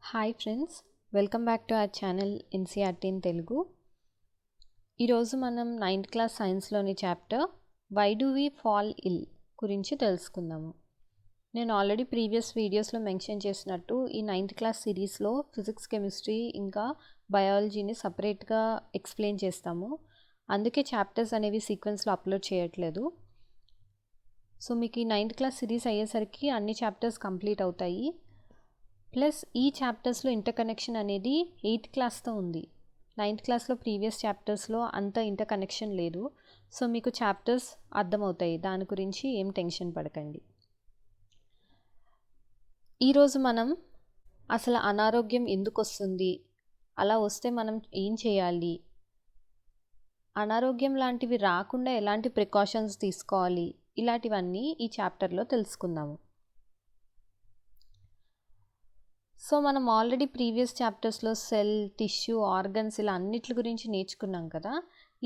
Hi friends, welcome back to our channel NCERT in Telugu. ఈరోజు మనం 9th class సైన్స్లోని chapter why do we fall ill గురించి తెలుసుకుందాము. నేను ఆల్రెడీ ప్రీవియస్ వీడియోస్లో మెన్షన్ చేసినట్టు ఈ 9th క్లాస్ సిరీస్లో ఫిజిక్స్, కెమిస్ట్రీ ఇంకా బయాలజీని సపరేట్గా ఎక్స్ప్లెయిన్ చేస్తాము. అందుకే చాప్టర్స్ అనేవి సీక్వెన్స్లో అప్లోడ్ చేయట్లేదు. సో మీకు ఈ 9th క్లాస్ సిరీస్ అయ్యేసరికి అన్ని చాప్టర్స్ కంప్లీట్ అవుతాయి. ప్లస్ ఈ చాప్టర్స్లో ఇంటర్ కనెక్షన్ అనేది 8th క్లాస్తో ఉంది. 9th క్లాస్లో ప్రీవియస్ చాప్టర్స్లో అంత ఇంటర్ కనెక్షన్ లేదు. సో మీకు చాప్టర్స్ అర్థమవుతాయి, దాని గురించి ఏం టెన్షన్ పడకండి. ఈరోజు మనం అసలు అనారోగ్యం ఎందుకు వస్తుంది, అలా వస్తే మనం ఏం చేయాలి, అనారోగ్యం లాంటివి రాకుండా ఎలాంటి ప్రికాషన్స్ తీసుకోవాలి, ఇలాంటివన్నీ ఈ చాప్టర్లో తెలుసుకుందాము. సో మనం ఆల్రెడీ ప్రీవియస్ చాప్టర్స్లో సెల్, టిష్యూ, ఆర్గన్స్ ఇలా అన్నిటి గురించి నేర్చుకున్నాం కదా.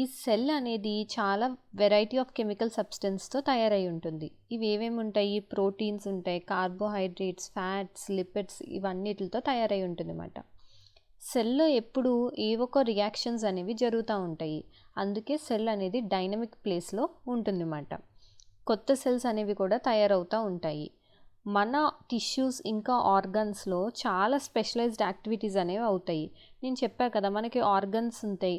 ఈ సెల్ అనేది చాలా వెరైటీ ఆఫ్ కెమికల్ సబ్స్టెన్స్తో తయారై ఉంటుంది. ఇవి ఏమేమి ఉంటాయి? ప్రోటీన్స్ ఉంటాయి, కార్బోహైడ్రేట్స్, ఫ్యాట్స్, లిపిడ్స్, ఇవన్నిటితో తయారై ఉంటుంది అన్నమాట. సెల్లో ఎప్పుడు ఏవో ఒక రియాక్షన్స్ అనేవి జరుగుతూ ఉంటాయి. అందుకే సెల్ అనేది డైనమిక్ ప్లేస్లో ఉంటుంది అన్నమాట. కొత్త సెల్స్ అనేవి కూడా తయారవుతూ ఉంటాయి. మన టిష్యూస్ ఇంకా ఆర్గన్స్లో చాలా స్పెషలైజ్డ్ యాక్టివిటీస్ అనేవి అవుతాయి. నేను చెప్పాను కదా, మనకి ఆర్గన్స్ ఉంటాయి,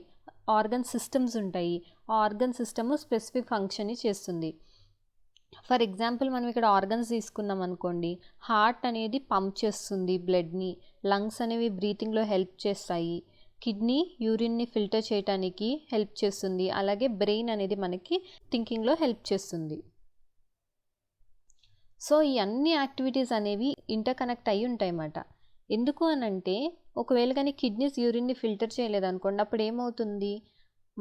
ఆర్గన్ సిస్టమ్స్ ఉంటాయి. ఆ ఆర్గన్ సిస్టమ్ స్పెసిఫిక్ ఫంక్షన్ని చేస్తుంది. ఫర్ ఎగ్జాంపుల్ మనం ఇక్కడ ఆర్గన్స్ తీసుకున్నాం అనుకోండి, హార్ట్ అనేది పంప్ చేస్తుంది బ్లడ్ని, లంగ్స్ అనేవి బ్రీతింగ్లో హెల్ప్ చేస్తాయి, కిడ్నీ యూరిన్ని ఫిల్టర్ చేయడానికి హెల్ప్ చేస్తుంది, అలాగే బ్రెయిన్ అనేది మనకి థింకింగ్లో హెల్ప్ చేస్తుంది. సో ఈ అన్ని యాక్టివిటీస్ అనేవి ఇంటర్ కనెక్ట్ అయ్యి ఉంటాయి అన్నమాట. ఎందుకు అనంటే ఒకవేళ కానీ కిడ్నీస్ యూరిన్ని ఫిల్టర్ చేయలేదనుకోండి, అప్పుడు ఏమవుతుంది,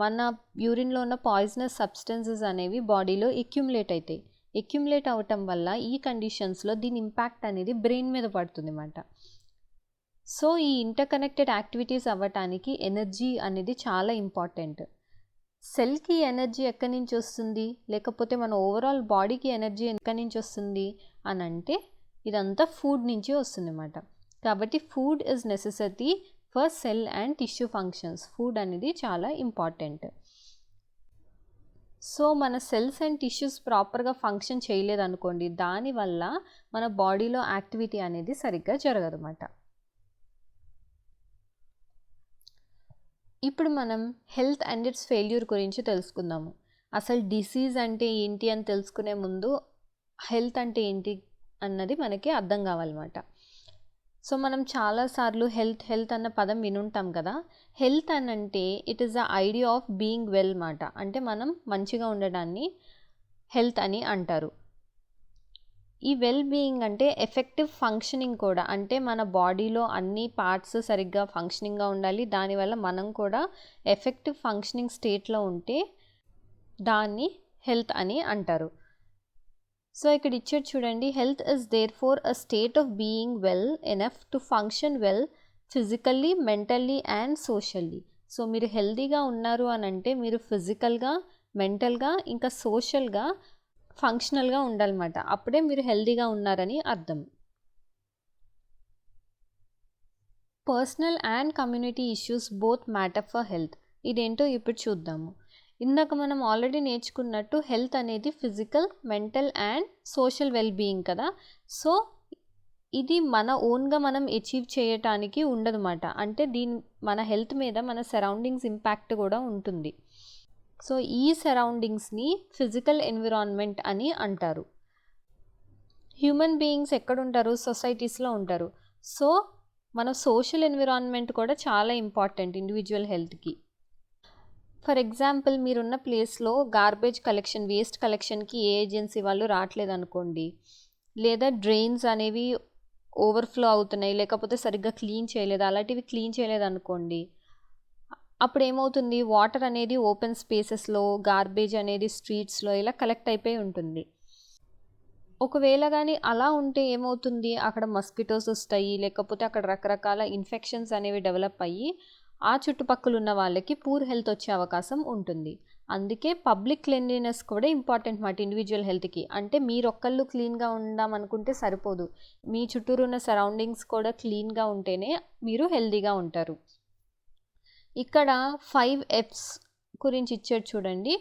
మన యూరిన్లో ఉన్న పాయిజనస్ సబ్స్టెన్సెస్ అనేవి బాడీలో ఎక్యుములేట్ అవుతాయి. ఎక్యుములేట్ అవ్వటం వల్ల ఈ కండిషన్స్లో దీని ఇంపాక్ట్ అనేది బ్రెయిన్ మీద పడుతుంది అన్నమాట. సో ఈ ఇంటర్ కనెక్టెడ్ యాక్టివిటీస్ అవ్వటానికి ఎనర్జీ అనేది చాలా ఇంపార్టెంట్. సెల్కి ఎనర్జీ ఎక్కడి నుంచి వస్తుంది, లేకపోతే మన ఓవరాల్ బాడీకి ఎనర్జీ ఎక్కడి నుంచి వస్తుంది అని అంటే ఇదంతా ఫుడ్ నుంచి వస్తుంది అన్నమాట. కాబట్టి food is necessary for cell and tissue functions. Food అనేది చాలా ఇంపార్టెంట్. సో మన సెల్స్ అండ్ టిష్యూస్ ప్రాపర్గా ఫంక్షన్ చేయలేదనుకోండి, దానివల్ల మన బాడీలో యాక్టివిటీ అనేది సరిగ్గా జరగదు అన్నమాట. ఇప్పుడు మనం హెల్త్ అండ్ ఇట్స్ ఫెయిల్యూర్ గురించి తెలుసుకుందాము. అసలు డిసీజ్ అంటే ఏంటి అని తెలుసుకునే ముందు హెల్త్ అంటే ఏంటి అన్నది మనకి అర్థం కావాలన్నమాట. సో మనం చాలాసార్లు హెల్త్ అన్న పదం వినుంటాం కదా. హెల్త్ అని అంటే it is the idea of being well మాట. అంటే మనం మంచిగా ఉండడాన్ని హెల్త్ అని అంటారు. ఈ వెల్ బీయింగ్ అంటే ఎఫెక్టివ్ ఫంక్షనింగ్ కూడా, అంటే మన బాడీలో అన్ని పార్ట్స్ సరిగ్గా ఫంక్షనింగ్గా ఉండాలి. దానివల్ల మనం కూడా ఎఫెక్టివ్ ఫంక్షనింగ్ స్టేట్లో ఉంటే దాన్ని హెల్త్ అని అంటారు. సో ఇక్కడ ఇచ్చేది చూడండి, health is there for a state of being well enough to function well physically, mentally and socially. So మీరు హెల్తీగా ఉన్నారు అని అంటే మీరు ఫిజికల్గా, మెంటల్గా ఇంకా సోషల్గా ఫంక్షనల్గా ఉండాలన్నమాట. అప్పుడే మీరు హెల్తీగా ఉన్నారని అర్థం. Personal and community issues both matter for health. ఇదేంటో ఇప్పుడు చూద్దాము. ఇందాక మనం ఆల్రెడీ నేర్చుకున్నట్టు హెల్త్ అనేది physical, mental and social well being కదా. సో ఇది మన ఓన్గా మనం అచీవ్ చేయటానికి ఉండదన్నమాట. అంటే మన హెల్త్ మీద మన సరౌండింగ్స్ ఇంపాక్ట్ కూడా ఉంటుంది. సో ఈ సరౌండింగ్స్ని ఫిజికల్ ఎన్విరాన్మెంట్ అని అంటారు. హ్యూమన్ బీయింగ్స్ ఎక్కడుంటారు? సొసైటీస్లో ఉంటారు. సో మన సోషల్ ఎన్విరాన్మెంట్ కూడా చాలా ఇంపార్టెంట్ ఇండివిజువల్ హెల్త్కి. ఫర్ ఎగ్జాంపుల్ మీరున్న ప్లేస్లో గార్బేజ్ కలెక్షన్, వేస్ట్ కలెక్షన్కి ఏ ఏజెన్సీ వాళ్ళు రావట్లేదు అనుకోండి, లేదా డ్రైన్స్ అనేవి ఓవర్ఫ్లో అవుతున్నాయి, లేకపోతే సరిగ్గా క్లీన్ చేయలేదు, అలాంటివి క్లీన్ చేయలేదు అనుకోండి, అప్పుడు ఏమవుతుంది, వాటర్ అనేది ఓపెన్ స్పేసెస్లో, గార్బేజ్ అనేది స్ట్రీట్స్లో ఇలా కలెక్ట్ అయిపోయి ఉంటుంది. ఒకవేళ కానీ అలా ఉంటే ఏమవుతుంది, అక్కడ మస్కిటోస్ వస్తాయి, లేకపోతే అక్కడ రకరకాల ఇన్ఫెక్షన్స్ అనేవి డెవలప్ అయ్యి ఆ చుట్టుపక్కల ఉన్న వాళ్ళకి పూర్ హెల్త్ వచ్చే అవకాశం ఉంటుంది. అందుకే పబ్లిక్ క్లెన్లీనెస్ కూడా ఇంపార్టెంట్ మాట ఇండివిజువల్ హెల్త్కి. అంటే మీరొక్కళ్ళు క్లీన్గా ఉందామనుకుంటే సరిపోదు, మీ చుట్టూరు ఉన్న సరౌండింగ్స్ కూడా క్లీన్గా ఉంటేనే మీరు హెల్తీగా ఉంటారు. ఇక్కడ 5 F's గురించి ఇచ్చాడు చూడండి.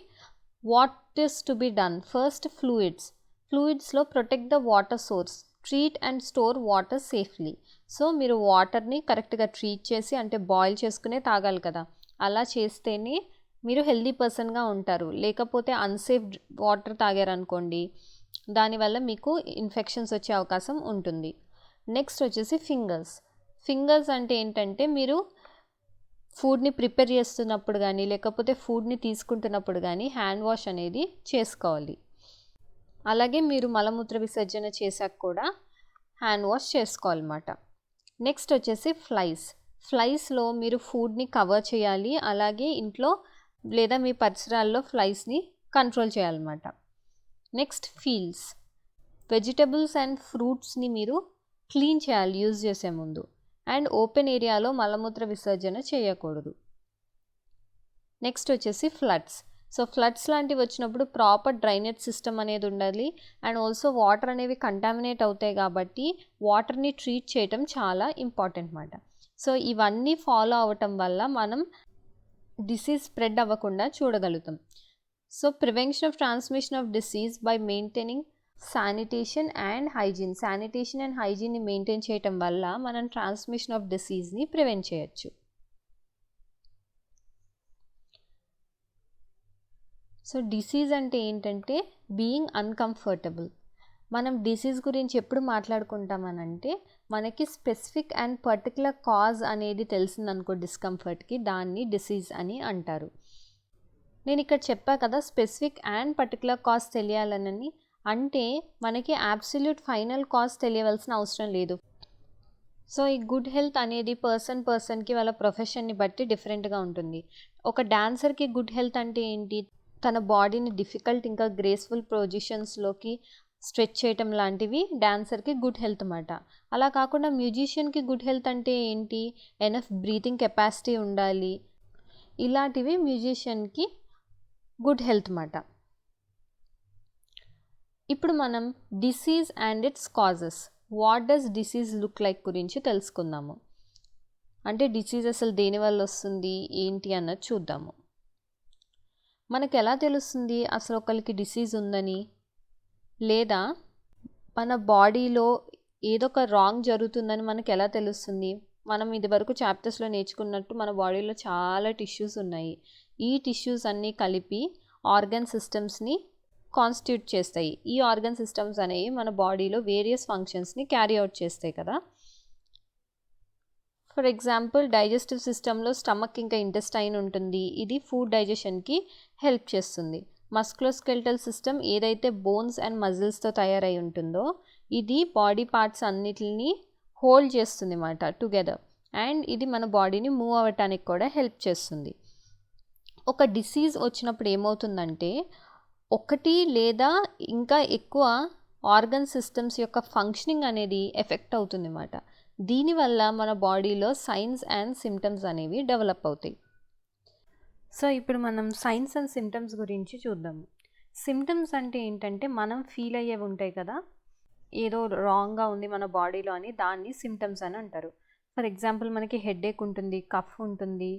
What is to be done? First ఫ్లూయిడ్స్లో protect the water source, treat and store water safely. So మీరు వాటర్ని కరెక్ట్గా ట్రీట్ చేసి, అంటే బాయిల్ చేసుకునే తాగాలి కదా, అలా చేస్తేనే మీరు హెల్దీ పర్సన్గా ఉంటారు. లేకపోతే అన్సేఫ్ వాటర్ తాగారనుకోండి, దానివల్ల మీకు ఇన్ఫెక్షన్స్ వచ్చే అవకాశం ఉంటుంది. నెక్స్ట్ వచ్చేసి ఫింగర్స్ అంటే ఏంటంటే మీరు ఫుడ్ని ప్రిపేర్ చేస్తున్నప్పుడు కానీ లేకపోతే ఫుడ్ని తీసుకుంటున్నప్పుడు కానీ హ్యాండ్ వాష్ అనేది చేసుకోవాలి. అలాగే మీరు మలమూత్ర విసర్జన చేశాక కూడా హ్యాండ్ వాష్ చేసుకోవాలన్నమాట. నెక్స్ట్ వచ్చేసి ఫ్లైస్లో మీరు ఫుడ్ని కవర్ చేయాలి, అలాగే ఇంట్లో లేదా మీ పరిసరాల్లో ఫ్లైస్ని కంట్రోల్ చేయాలన్నమాట. నెక్స్ట్ ఫీల్స్, వెజిటబుల్స్ అండ్ ఫ్రూట్స్ని మీరు క్లీన్ చేయాలి యూజ్ చేసే ముందు. అండ్ ఓపెన్ ఏరియాలో మలమూత్ర విసర్జన చేయకూడదు. నెక్స్ట్ వచ్చేసి ఫ్లడ్స్ లాంటివి వచ్చినప్పుడు ప్రాపర్ డ్రైనేజ్ సిస్టమ్ అనేది ఉండాలి. అండ్ ఆల్సో వాటర్ అనేవి కంటామినేట్ అవుతాయి కాబట్టి వాటర్ని ట్రీట్ చేయటం చాలా ఇంపార్టెంట్ మాట. సో ఇవన్నీ ఫాలో అవ్వటం వల్ల మనం డిసీజ్ స్ప్రెడ్ అవ్వకుండా చూడగలుగుతాం. So prevention of transmission of disease by maintaining sanitation and హైజీన్ని మెయింటైన్ చేయటం వల్ల మనం ట్రాన్స్మిషన్ ఆఫ్ డిసీజ్ని ప్రివెంట్ చేయొచ్చు. సో డిసీజ్ అంటే ఏంటంటే బీయింగ్ అన్కంఫర్టబుల్. మనం డిసీజ్ గురించి ఎప్పుడు మాట్లాడుకుంటామనంటే మనకి స్పెసిఫిక్ అండ్ పర్టికులర్ కాజ్ అనేది తెలిసిందనుకో డిస్కంఫర్ట్కి, దాన్ని డిసీజ్ అని అంటారు. నేను ఇక్కడ చెప్పా కదా స్పెసిఫిక్ అండ్ పర్టికులర్ కాజ్ తెలియాలని, అంటే మనకి అబ్సల్యూట్ ఫైనల్ కాజ్ తెలియవలసిన అవసరం లేదు. సో ఈ గుడ్ హెల్త్ అనేది పర్సన్కి వాళ్ళ ప్రొఫెషన్ని బట్టి డిఫరెంట్గా ఉంటుంది. ఒక డాన్సర్కి గుడ్ హెల్త్ అంటే ఏంటి? తన బాడీని డిఫికల్ట్ ఇంకా గ్రేస్ఫుల్ పొజిషన్స్లోకి స్ట్రెచ్ చేయటం లాంటివి డాన్సర్కి గుడ్ హెల్త్ అన్నమాట. అలా కాకుండా మ్యూజిషియన్కి గుడ్ హెల్త్ అంటే ఏంటి? ఎనఫ్ బ్రీతింగ్ కెపాసిటీ ఉండాలి. ఇలాంటివి మ్యూజిషియన్కి గుడ్ హెల్త్ అన్నమాట. ఇప్పుడు మనం disease and it's causes, what does disease look like గురించి తెలుసుకుందాము. అంటే డిసీజ్ అసలు దేనివల్ల వస్తుంది ఏంటి అన్నది చూద్దాము. మనకు ఎలా తెలుస్తుంది అసలు ఒకరికి డిసీజ్ ఉందని? లేదా మన బాడీలో ఏదో ఒక రాంగ్ జరుగుతుందని మనకు ఎలా తెలుస్తుంది? మనం ఇదివరకు చాప్టర్స్లో నేర్చుకున్నట్టు మన బాడీలో చాలా టిష్యూస్ ఉన్నాయి. ఈ టిష్యూస్ అన్నీ కలిపి ఆర్గన్ సిస్టమ్స్ని కాన్స్టిట్యూట్ చేస్తాయి. ఈ ఆర్గన్ సిస్టమ్స్ అనేవి మన బాడీలో వేరియస్ ఫంక్షన్స్ని క్యారీ అవుట్ చేస్తాయి కదా. ఫర్ ఎగ్జాంపుల్ డైజెస్టివ్ సిస్టంలో స్టమక్ ఇంకా ఇంటెస్టైన్ ఉంటుంది. ఇది ఫుడ్ డైజెషన్కి హెల్ప్ చేస్తుంది. మస్కులోస్కెల్టల్ సిస్టమ్ ఏదైతే బోన్స్ అండ్ మజిల్స్తో తయారై ఉంటుందో ఇది బాడీ పార్ట్స్ అన్నిటిని హోల్డ్ చేస్తుంది అన్నమాట టుగెదర్. అండ్ ఇది మన బాడీని మూవ్ అవ్వటానికి కూడా హెల్ప్ చేస్తుంది. ఒక డిసీజ్ వచ్చినప్పుడు ఏమవుతుందంటే ఒకటి లేదా ఇంకా ఎక్కువ ఆర్గన్ సిస్టమ్స్ యొక్క ఫంక్షనింగ్ అనేది ఎఫెక్ట్ అవుతుంది అన్నమాట. దీనివల్ల మన బాడీలో సైన్స్ అండ్ సిమ్టమ్స్ అనేవి డెవలప్ అవుతాయి. సో ఇప్పుడు మనం సైన్స్ అండ్ సిమ్టమ్స్ గురించి చూద్దాము. సిమ్టమ్స్ అంటే ఏంటంటే మనం ఫీల్ అయ్యేవి ఉంటాయి కదా, ఏదో రాంగ్గా ఉంది మన బాడీలో అని, దాన్ని సిమ్టమ్స్ అని అంటారు. ఫర్ ఎగ్జాంపుల్ మనకి హెడేక్ ఉంటుంది, కఫ్ ఉంటుంది,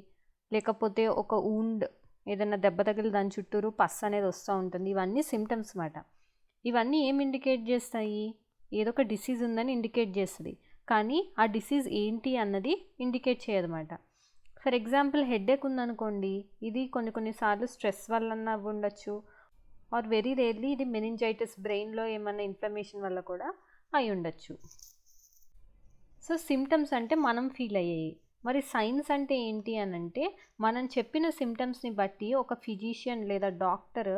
లేకపోతే ఒక ఊండ్ ఏదైనా దెబ్బ తగిలి దాని చుట్టూరు పస్ అనేది వస్తూ ఉంటుంది. ఇవన్నీ సిమ్టమ్స్ అన్నమాట. ఇవన్నీ ఏం ఇండికేట్ చేస్తాయి? ఏదో ఒక డిసీజ్ ఉందని ఇండికేట్ చేస్తుంది, కానీ ఆ డిసీజ్ ఏంటి అన్నది ఇండికేట్ చేయదన్నమాట. ఫర్ ఎగ్జాంపుల్ హెడేక్ ఉందనుకోండి, ఇది కొన్నిసార్లు స్ట్రెస్ వల్ల ఉండొచ్చు, ఆర్ వెరీ రేర్లీ ఇది మెనింజైటిస్, బ్రెయిన్లో ఏమన్నా ఇన్ఫ్లమేషన్ వల్ల కూడా అయి ఉండొచ్చు. సో సిమ్టమ్స్ అంటే మనం ఫీల్ అయ్యేవి. మరి సైన్స్ అంటే ఏంటి అని అంటే మనం చెప్పిన సిమ్టమ్స్ని బట్టి ఒక ఫిజిషియన్ లేదా డాక్టర్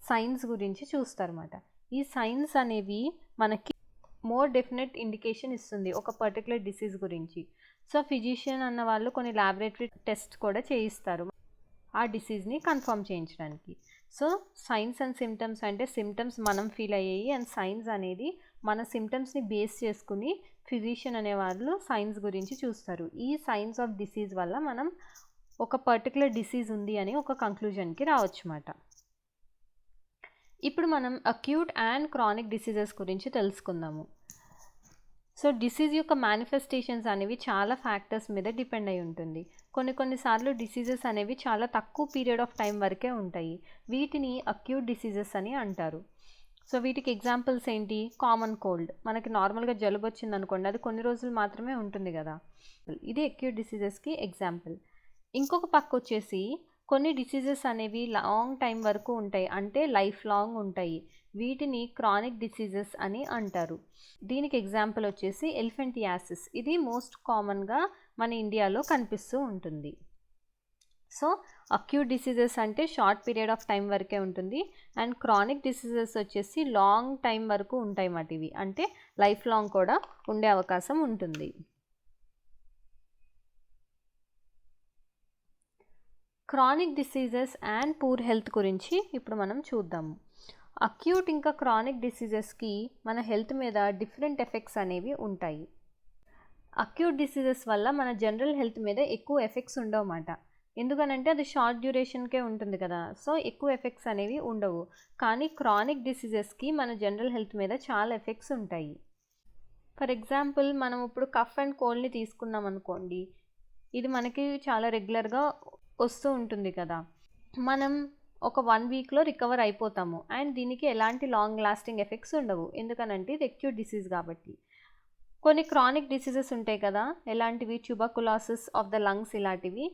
సైన్స్ గురించి చూస్తారన్నమాట. ఈ సైన్స్ అనేవి మనకి మోర్ డెఫినెట్ ఇండికేషన్ ఇస్తుంది ఒక పర్టికులర్ డిసీజ్ గురించి. సో ఫిజిషియన్ అన్న వాళ్ళు కొన్ని ల్యాబొరేటరీ టెస్ట్ కూడా చేయిస్తారు ఆ డిసీజ్ని కన్ఫర్మ్ చేయించడానికి. సో సైన్స్ అండ్ సిమ్టమ్స్ అంటే సిమ్టమ్స్ మనం ఫీల్ అయ్యేవి, అండ్ సైన్స్ అనేది మన సిమ్టమ్స్ని బేస్ చేసుకుని ఫిజిషియన్ అనే వాళ్ళు సైన్స్ గురించి చూస్తారు. ఈ సైన్స్ ఆఫ్ డిసీజ్ వల్ల మనం ఒక పర్టికులర్ డిసీజ్ ఉంది అని ఒక కంక్లూజన్కి రావచ్చు అన్నమాట. ఇప్పుడు మనం అక్యూట్ అండ్ క్రానిక్ డిసీజెస్ గురించి తెలుసుకుందాము. సో డిసీజ్ యొక్క మేనిఫెస్టేషన్స్ అనేవి చాలా ఫ్యాక్టర్స్ మీద డిపెండ్ అయి ఉంటుంది. కొన్నిసార్లు డిసీజెస్ అనేవి చాలా తక్కువ పీరియడ్ ఆఫ్ టైం వరకే ఉంటాయి. వీటిని అక్యూట్ డిసీజెస్ అని అంటారు. సో వీటికి ఎగ్జాంపుల్స్ ఏంటి? Common cold. మనకి నార్మల్గా జలుబు వచ్చింది అనుకోండి, అది కొన్ని రోజులు మాత్రమే ఉంటుంది కదా, ఇది అక్యూట్ డిసీజెస్కి ఎగ్జాంపుల్. ఇంకొక పక్క వచ్చేసి కొన్ని డిసీజెస్ అనేవి లాంగ్ టైం వరకు ఉంటాయి, అంటే లైఫ్ లాంగ్ ఉంటాయి. వీటిని క్రానిక్ డిసీజెస్ అని అంటారు. దీనికి ఎగ్జాంపుల్ వచ్చేసి ఎలిఫెంటియాసిస్. ఇది మోస్ట్ కామన్గా మన ఇండియాలో కనిపిస్తూ ఉంటుంది. సో అక్యూట్ డిసీజెస్ అంటే షార్ట్ పీరియడ్ ఆఫ్ టైం వరకే ఉంటుంది, అండ్ క్రానిక్ డిసీజెస్ వచ్చేసి లాంగ్ టైం వరకు ఉంటాయి మాట. ఇవి అంటే లైఫ్ లాంగ్ కూడా ఉండే అవకాశం ఉంటుంది. Chronic diseases and poor health గురించి ఇప్పుడు మనం చూద్దాము. అక్యూట్ ఇంకా క్రానిక్ డిసీజెస్కి మన హెల్త్ మీద డిఫరెంట్ ఎఫెక్ట్స్ అనేవి ఉంటాయి. అక్యూట్ డిసీజెస్ వల్ల మన జనరల్ హెల్త్ మీద ఎక్కువ ఎఫెక్ట్స్ ఉండవన్నమాట. ఎందుకనంటే అది షార్ట్ డ్యూరేషన్కే ఉంటుంది కదా, సో ఎక్కువ ఎఫెక్ట్స్ అనేవి ఉండవు. కానీ క్రానిక్ డిసీజెస్కి మన జనరల్ హెల్త్ మీద చాలా ఎఫెక్ట్స్ ఉంటాయి. ఫర్ ఎగ్జాంపుల్, మనం ఇప్పుడు కఫ్ అండ్ కోల్డ్ని తీసుకున్నాం అనుకోండి, ఇది మనకి చాలా రెగ్యులర్గా వస్తూ ఉంటుంది కదా. మనం ఒక 1 వీక్లో రికవర్ అయిపోతాము, అండ్ దీనికి ఎలాంటి లాంగ్ లాస్టింగ్ ఎఫెక్ట్స్ ఉండవు. ఎందుకనంటే ఇది అక్యూట్ డిసీజ్ కాబట్టి. కొన్ని క్రానిక్ డిసీజెస్ ఉంటాయి కదా, ఎలాంటివి? ట్యూబర్కులోసిస్ ఆఫ్ ద లంగ్స్, ఇలాంటివి.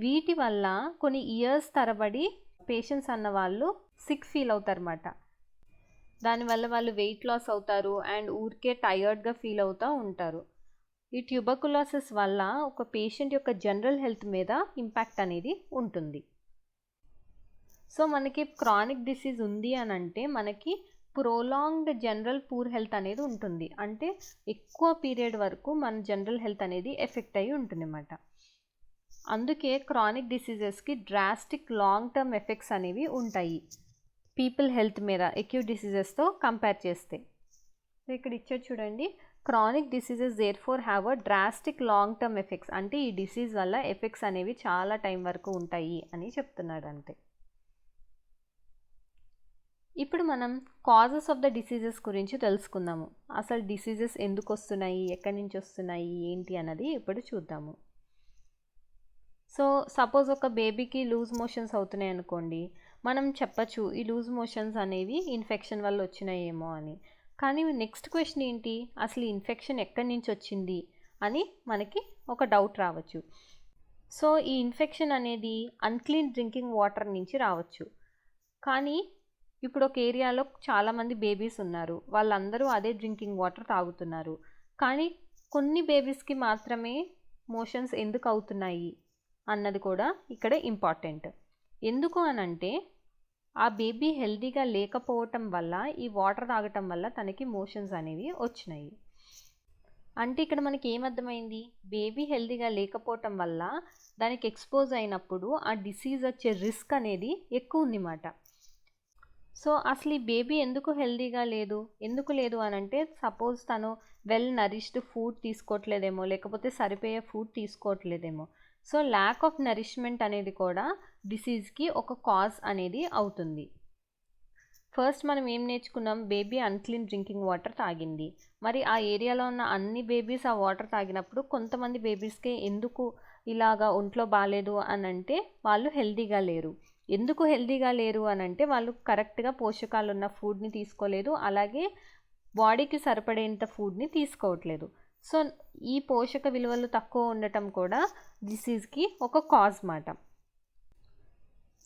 వీటి వల్ల కొన్ని ఇయర్స్ తరబడి పేషెంట్స్ అన్న వాళ్ళు సిక్ ఫీల్ అవుతారన్నమాట. దానివల్ల వాళ్ళు వెయిట్ లాస్ అవుతారు అండ్ ఊరికే టయర్డ్గా ఫీల్ అవుతూ ఉంటారు. ఈ ట్యూబర్కులోసిస్ వల్ల ఒక పేషెంట్ యొక్క జనరల్ హెల్త్ మీద ఇంపాక్ట్ అనేది ఉంటుంది. సో మనకి క్రానిక్ డిసీజ్ ఉంది అని అంటే మనకి ప్రోలాంగ్డ్ జనరల్ పూర్ హెల్త్ అనేది ఉంటుంది. అంటే ఎక్కువ పీరియడ్ వరకు మన జనరల్ హెల్త్ అనేది ఎఫెక్ట్ అయ్యి ఉంటుంది అన్నమాట. అందుకే క్రానిక్ డిసీజెస్కి డ్రాస్టిక్ లాంగ్ టర్మ్ ఎఫెక్ట్స్ అనేవి ఉంటాయి పీపుల్ హెల్త్ మీద అక్యూట్ డిసీజెస్తో కంపేర్ చేస్తే. సో ఇక్కడ ఇచ్చారు చూడండి, chronic diseases therefore have a drastic long term effects. అంటే ఈ డిసీజ్ వల్ల ఎఫెక్ట్స్ అనేవి చాలా టైం వరకు ఉంటాయి అని చెప్తున్నాడు అంతే. ఇప్పుడు మనం కాజెస్ ఆఫ్ ద డిసీజెస్ గురించి తెలుసుకుందాము. అసలు డిసీజెస్ ఎందుకు వస్తున్నాయి, ఎక్కడి నుంచి వస్తున్నాయి, ఏంటి అన్నది ఇప్పుడు చూద్దాము. సో సపోజ్ ఒక బేబీకి లూజ్ మోషన్స్ అవుతున్నాయి అనుకోండి, మనం చెప్పచ్చు ఈ లూజ్ మోషన్స్ అనేవి ఇన్ఫెక్షన్ వల్ల వచ్చినాయేమో అని. కానీ నెక్స్ట్ క్వశ్చన్ ఏంటి, అసలు ఇన్ఫెక్షన్ ఎక్కడి నుంచి వచ్చింది అని మనకి ఒక డౌట్ రావచ్చు. సో ఈ ఇన్ఫెక్షన్ అనేది అన్క్లీన్ డ్రింకింగ్ వాటర్ నుంచి రావచ్చు. కానీ ఇప్పుడు ఒక ఏరియాలో చాలామంది బేబీస్ ఉన్నారు, వాళ్ళందరూ అదే డ్రింకింగ్ వాటర్ తాగుతున్నారు. కానీ కొన్ని బేబీస్కి మాత్రమే మోషన్స్ ఎందుకు అవుతున్నాయి అన్నది కూడా ఇక్కడ ఇంపార్టెంట్. ఎందుకు అనంటే ఆ బేబీ హెల్తీగా లేకపోవటం వల్ల ఈ వాటర్ తాగటం వల్ల తనకి మోషన్స్ అనేవి వచ్చినాయి. అంటే ఇక్కడ మనకి ఏమర్థమైంది, బేబీ హెల్తీగా లేకపోవటం వల్ల దానికి ఎక్స్పోజ్ అయినప్పుడు ఆ డిసీజ్ వచ్చే రిస్క్ అనేది ఎక్కువ ఉందన్నమాట. సో అసలు ఈ బేబీ ఎందుకు హెల్తీగా లేదు, ఎందుకు లేదు అనంటే సపోజ్ తను వెల్ నరిష్డ్ ఫుడ్ తీసుకోవట్లేదేమో, లేకపోతే సరిపోయే ఫుడ్ తీసుకోవట్లేదేమో. సో ల్యాక్ ఆఫ్ నరిష్మెంట్ అనేది కూడా డిసీజ్కి ఒక కాజ్ అనేది అవుతుంది. ఫస్ట్ మనం ఏం నేర్చుకున్నాం, బేబీ అన్క్లీన్ డ్రింకింగ్ వాటర్ తాగింది. మరి ఆ ఏరియాలో ఉన్న అన్ని బేబీస్ ఆ వాటర్ తాగినప్పుడు కొంతమంది బేబీస్కి ఎందుకు ఇలాగా ఒంట్లో బాగాలేదు అని అంటే వాళ్ళు హెల్తీగా లేరు. ఎందుకు హెల్తీగా లేరు అని అంటే వాళ్ళు కరెక్ట్గా పోషకాలు ఉన్న ఫుడ్ని తీసుకోలేదు, అలాగే బాడీకి సరిపడేంత ఫుడ్ని తీసుకోవట్లేదు. సో ఈ పోషక విలువలు తక్కువ ఉండటం కూడా డిసీజ్కి ఒక కాజ్ మాట.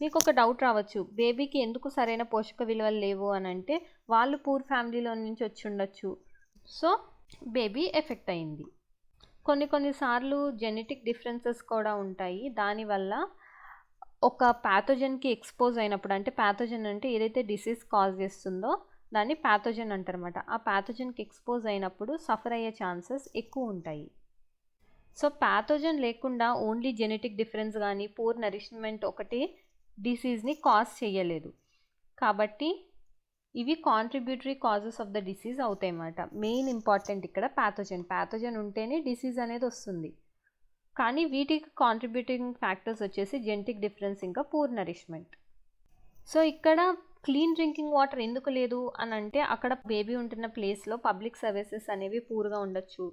మీకు ఒక డౌట్ రావచ్చు, బేబీకి ఎందుకు సరైన పోషక విలువలు లేవు అని అంటే వాళ్ళు పూర్ ఫ్యామిలీలో నుంచి వచ్చి ఉండొచ్చు, సో బేబీ ఎఫెక్ట్ అయింది. కొన్నిసార్లు జెనెటిక్ డిఫరెన్సెస్ కూడా ఉంటాయి. దానివల్ల ఒక ప్యాథోజన్కి ఎక్స్పోజ్ అయినప్పుడు, అంటే ప్యాథోజన్ అంటే ఏదైతే డిసీజ్ కాజ్ చేస్తుందో దాన్ని ప్యాథోజన్ అంటారన్నమాట. ఆ ప్యాథోజన్కి ఎక్స్పోజ్ అయినప్పుడు సఫర్ అయ్యే ఛాన్సెస్ ఎక్కువ ఉంటాయి. సో ప్యాథోజన్ లేకుండా ఓన్లీ జెనెటిక్ డిఫరెన్స్ కానీ పూర్ నరిష్మెంట్ ఒకటి డిసీజ్ని కాజ్ చేయలేదు. కాబట్టి ఇవి contributory causes of the disease అవుతాయి అన్నమాట. మెయిన్ ఇంపార్టెంట్ ఇక్కడ ప్యాథోజన్ ఉంటేనే డిసీజ్ అనేది వస్తుంది. కానీ వీటికి కాంట్రిబ్యూటింగ్ ఫ్యాక్టర్స్ వచ్చేసి జెనెటిక్ డిఫరెన్స్ ఇంకా పూర్ నరిష్మెంట్. సో ఇక్కడ క్లీన్ డ్రింకింగ్ వాటర్ ఎందుకు లేదు అని అంటే అక్కడ బేబీ ఉంటున్న ప్లేస్లో పబ్లిక్ సర్వీసెస్ అనేవి పూర్గా ఉండొచ్చు.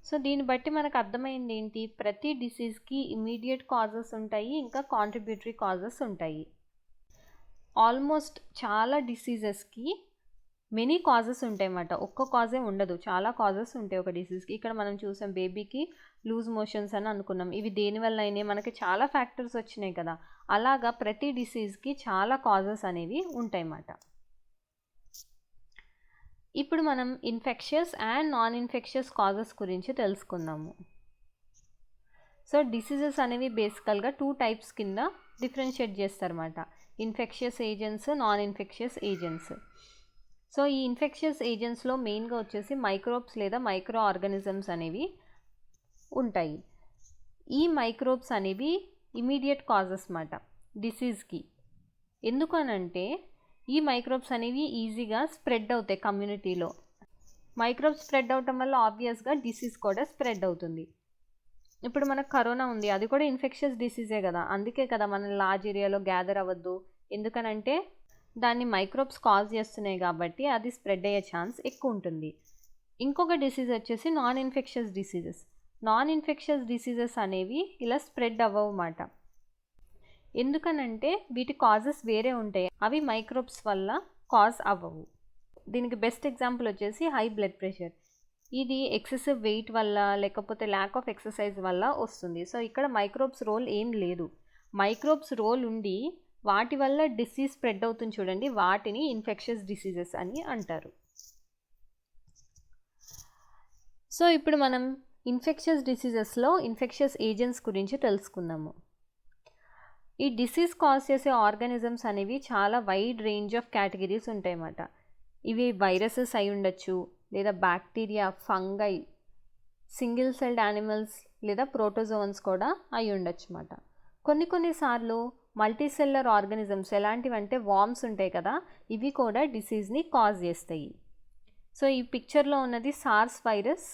సో దీన్ని బట్టి మనకు అర్థమైంది ఏంటి, ప్రతి డిసీజ్కి ఇమీడియట్ కాజెస్ ఉంటాయి, ఇంకా కాంట్రిబ్యూటరీ కాజెస్ ఉంటాయి. ఆల్మోస్ట్ చాలా డిసీజెస్కి మెనీ కాజెస్ ఉంటాయి అన్నమాట. ఒక్క కాజే ఉండదు, చాలా కాజెస్ ఉంటాయి ఒక డిసీజ్కి. ఇక్కడ మనం చూసాం బేబీకి లూజ్ మోషన్స్ అని అనుకున్నాం, ఇవి దేనివల్ల అయినాయి, మనకి చాలా ఫ్యాక్టర్స్ వచ్చినాయి కదా. అలాగా ప్రతి డిసీజ్కి చాలా కాజెస్ అనేవి ఉంటాయి అన్నమాట. ఇప్పుడు మనం infectious and non infectious causes గురించి తెలుసుకుందాము. సో డిసీజెస్ అనేవి బేసికల్గా 2 టైప్స్ కింద డిఫరెన్షియేట్ చేస్తారన్నమాట, infectious agents, non infectious agents. So ఈ ఇన్ఫెక్షియస్ ఏజెంట్స్లో మెయిన్గా వచ్చేసి మైక్రోబ్స్ లేదా మైక్రో ఆర్గానిజమ్స్ అనేవి ఉంటాయి. ఈ మైక్రోబ్స్ అనేవి ఇమీడియట్ కాజెస్ అన్నమాట డిసీజ్కి. ఎందుకు అనంటే ఈ మైక్రోబ్స్ అనేవి ఈజీగా స్ప్రెడ్ అవుతాయి కమ్యూనిటీలో. మైక్రోబ్స్ స్ప్రెడ్ అవటం వల్ల ఆబ్వియస్గా డిసీజ్ కూడా స్ప్రెడ్ అవుతుంది. ఇప్పుడు మనకు కరోనా ఉంది, అది కూడా ఇన్ఫెక్షియస్ డిసీజే కదా. అందుకే కదా మనం లార్జ్ ఏరియాలో గ్యాదర్ అవ్వద్దు, ఎందుకనంటే దాన్ని మైక్రోబ్స్ కాజ్ చేస్తున్నాయి కాబట్టి అది స్ప్రెడ్ అయ్యే ఛాన్స్ ఎక్కువ ఉంటుంది. ఇంకొక డిసీజ్ వచ్చేసి నాన్ ఇన్ఫెక్షియస్ డిసీజెస్ అనేవి ఇలా స్ప్రెడ్ అవ్వవు అన్నమాట. ఎందుకనంటే వీటి కాజెస్ వేరే ఉంటాయి, అవి మైక్రోబ్స్ వల్ల కాజ్ అవ్వవు. దీనికి బెస్ట్ ఎగ్జాంపుల్ వచ్చేసి హై బ్లడ్ ప్రెషర్. ఇది ఎక్సెసివ్ వెయిట్ వల్ల లేకపోతే ల్యాక్ ఆఫ్ ఎక్సర్సైజ్ వల్ల వస్తుంది. సో ఇక్కడ మైక్రోబ్స్ రోల్ ఏం లేదు. మైక్రోబ్స్ రోల్ ఉండి వాటి వల్ల డిసీజ్ స్ప్రెడ్ అవుతుంది చూడండి, వాటిని ఇన్ఫెక్షియస్ డిసీజెస్ అని అంటారు. సో ఇప్పుడు మనం ఇన్ఫెక్షియస్ డిసీజెస్లో ఇన్ఫెక్షియస్ ఏజెంట్స్ గురించి తెలుసుకుందాము. ఈ డిసీజ్ కాజ్ చేసే ఆర్గానిజమ్స్ అనేవి చాలా వైడ్ రేంజ్ ఆఫ్ కేటగిరీస్ ఉంటాయి అన్నమాట. ఇవి వైరసెస్ అయి ఉండొచ్చు, లేదా bacteria, fungi, single celled animals లేదా ప్రోటోజోన్స్ కూడా అయి ఉండొచ్చు అన్నమాట. కొన్నిసార్లు మల్టీసెల్లర్ ఆర్గానిజమ్స్, ఎలాంటివంటే వార్మ్స్ ఉంటాయి కదా, ఇవి కూడా డిసీజ్ని కాజ్ చేస్తాయి. సో ఈ పిక్చర్లో ఉన్నది సార్స్ వైరస్.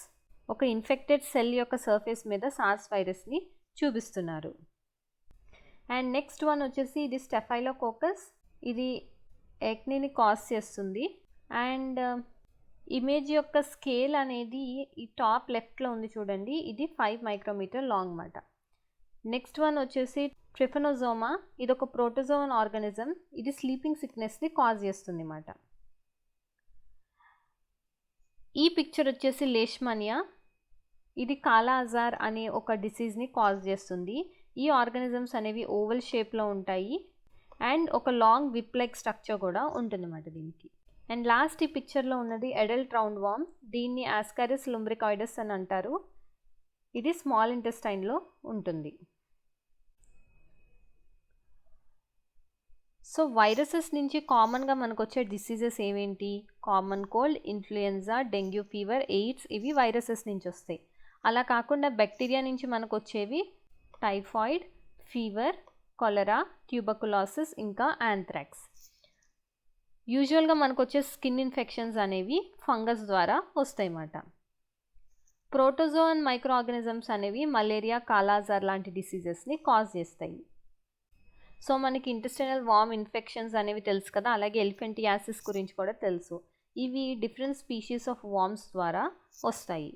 ఒక ఇన్ఫెక్టెడ్ సెల్ యొక్క సర్ఫేస్ మీద సార్స్ వైరస్ని చూపిస్తున్నారు. అండ్ నెక్స్ట్ వన్ వచ్చేసి ఇది స్టెఫైలోకోకస్. ఇది ఎక్నీని కాజ్ చేస్తుంది. అండ్ ఇమేజ్ యొక్క స్కేల్ అనేది ఈ టాప్ లెఫ్ట్లో ఉంది చూడండి, ఇది 5 మైక్రోమీటర్ లాంగ్ అన్నమాట. నెక్స్ట్ వన్ వచ్చేసి ట్రిఫనోజోమా. ఇది ఒక ప్రోటోజోన్ ఆర్గానిజం, ఇది స్లీపింగ్ సిక్నెస్ని కాజ్ చేస్తుంది అన్నమాట. ఈ పిక్చర్ వచ్చేసి లేష్మనియా. ఇది కాలా అజార్ అనే ఒక డిసీజ్ని కాజ్ చేస్తుంది. ఈ ఆర్గానిజమ్స్ అనేవి ఓవల్ షేప్లో ఉంటాయి అండ్ ఒక లాంగ్ విప్ లైక్ స్ట్రక్చర్ కూడా ఉంటుంది అన్నమాట దీనికి. అండ్ లాస్ట్ ఈ పిక్చర్లో ఉన్నది అడల్ట్ రౌండ్ వార్మ్. దీన్ని ఆస్కారిస్ లుంబ్రికాయిడస్ అని అంటారు. ఇది స్మాల్ ఇంటెస్టైన్లో ఉంటుంది. సో వైరసెస్ నుంచి కామన్గా మనకు వచ్చే డిసీజెస్ ఏమేంటి, common cold, influenza, dengue fever, AIDS, ఇవి వైరసెస్ నుంచి వస్తాయి. అలా కాకుండా బ్యాక్టీరియా నుంచి మనకు వచ్చేవి టైఫాయిడ్, ఫీవర్, కొలెరా, ట్యూబర్కులోసిస్, ఇంకా యాంథ్రాక్స్. యూజువల్గా మనకు వచ్చే స్కిన్ ఇన్ఫెక్షన్స్ అనేవి ఫంగస్ ద్వారా వస్తాయి అన్నమాట. ప్రోటోజోన్ మైక్రో ఆర్గానిజమ్స్ అనేవి మలేరియా, కాలాజార్ లాంటి డిసీజెస్ని కాజ్ చేస్తాయి. సో మనకి ఇంటెస్టైనల్ వార్మ్ ఇన్ఫెక్షన్స్ అనేవి తెలుసు కదా, అలాగే ఎలిఫెంటియాసిస్ గురించి కూడా తెలుసు. ఇవి డిఫరెంట్ స్పీషీస్ ఆఫ్ వార్మ్స్ ద్వారా వస్తాయి.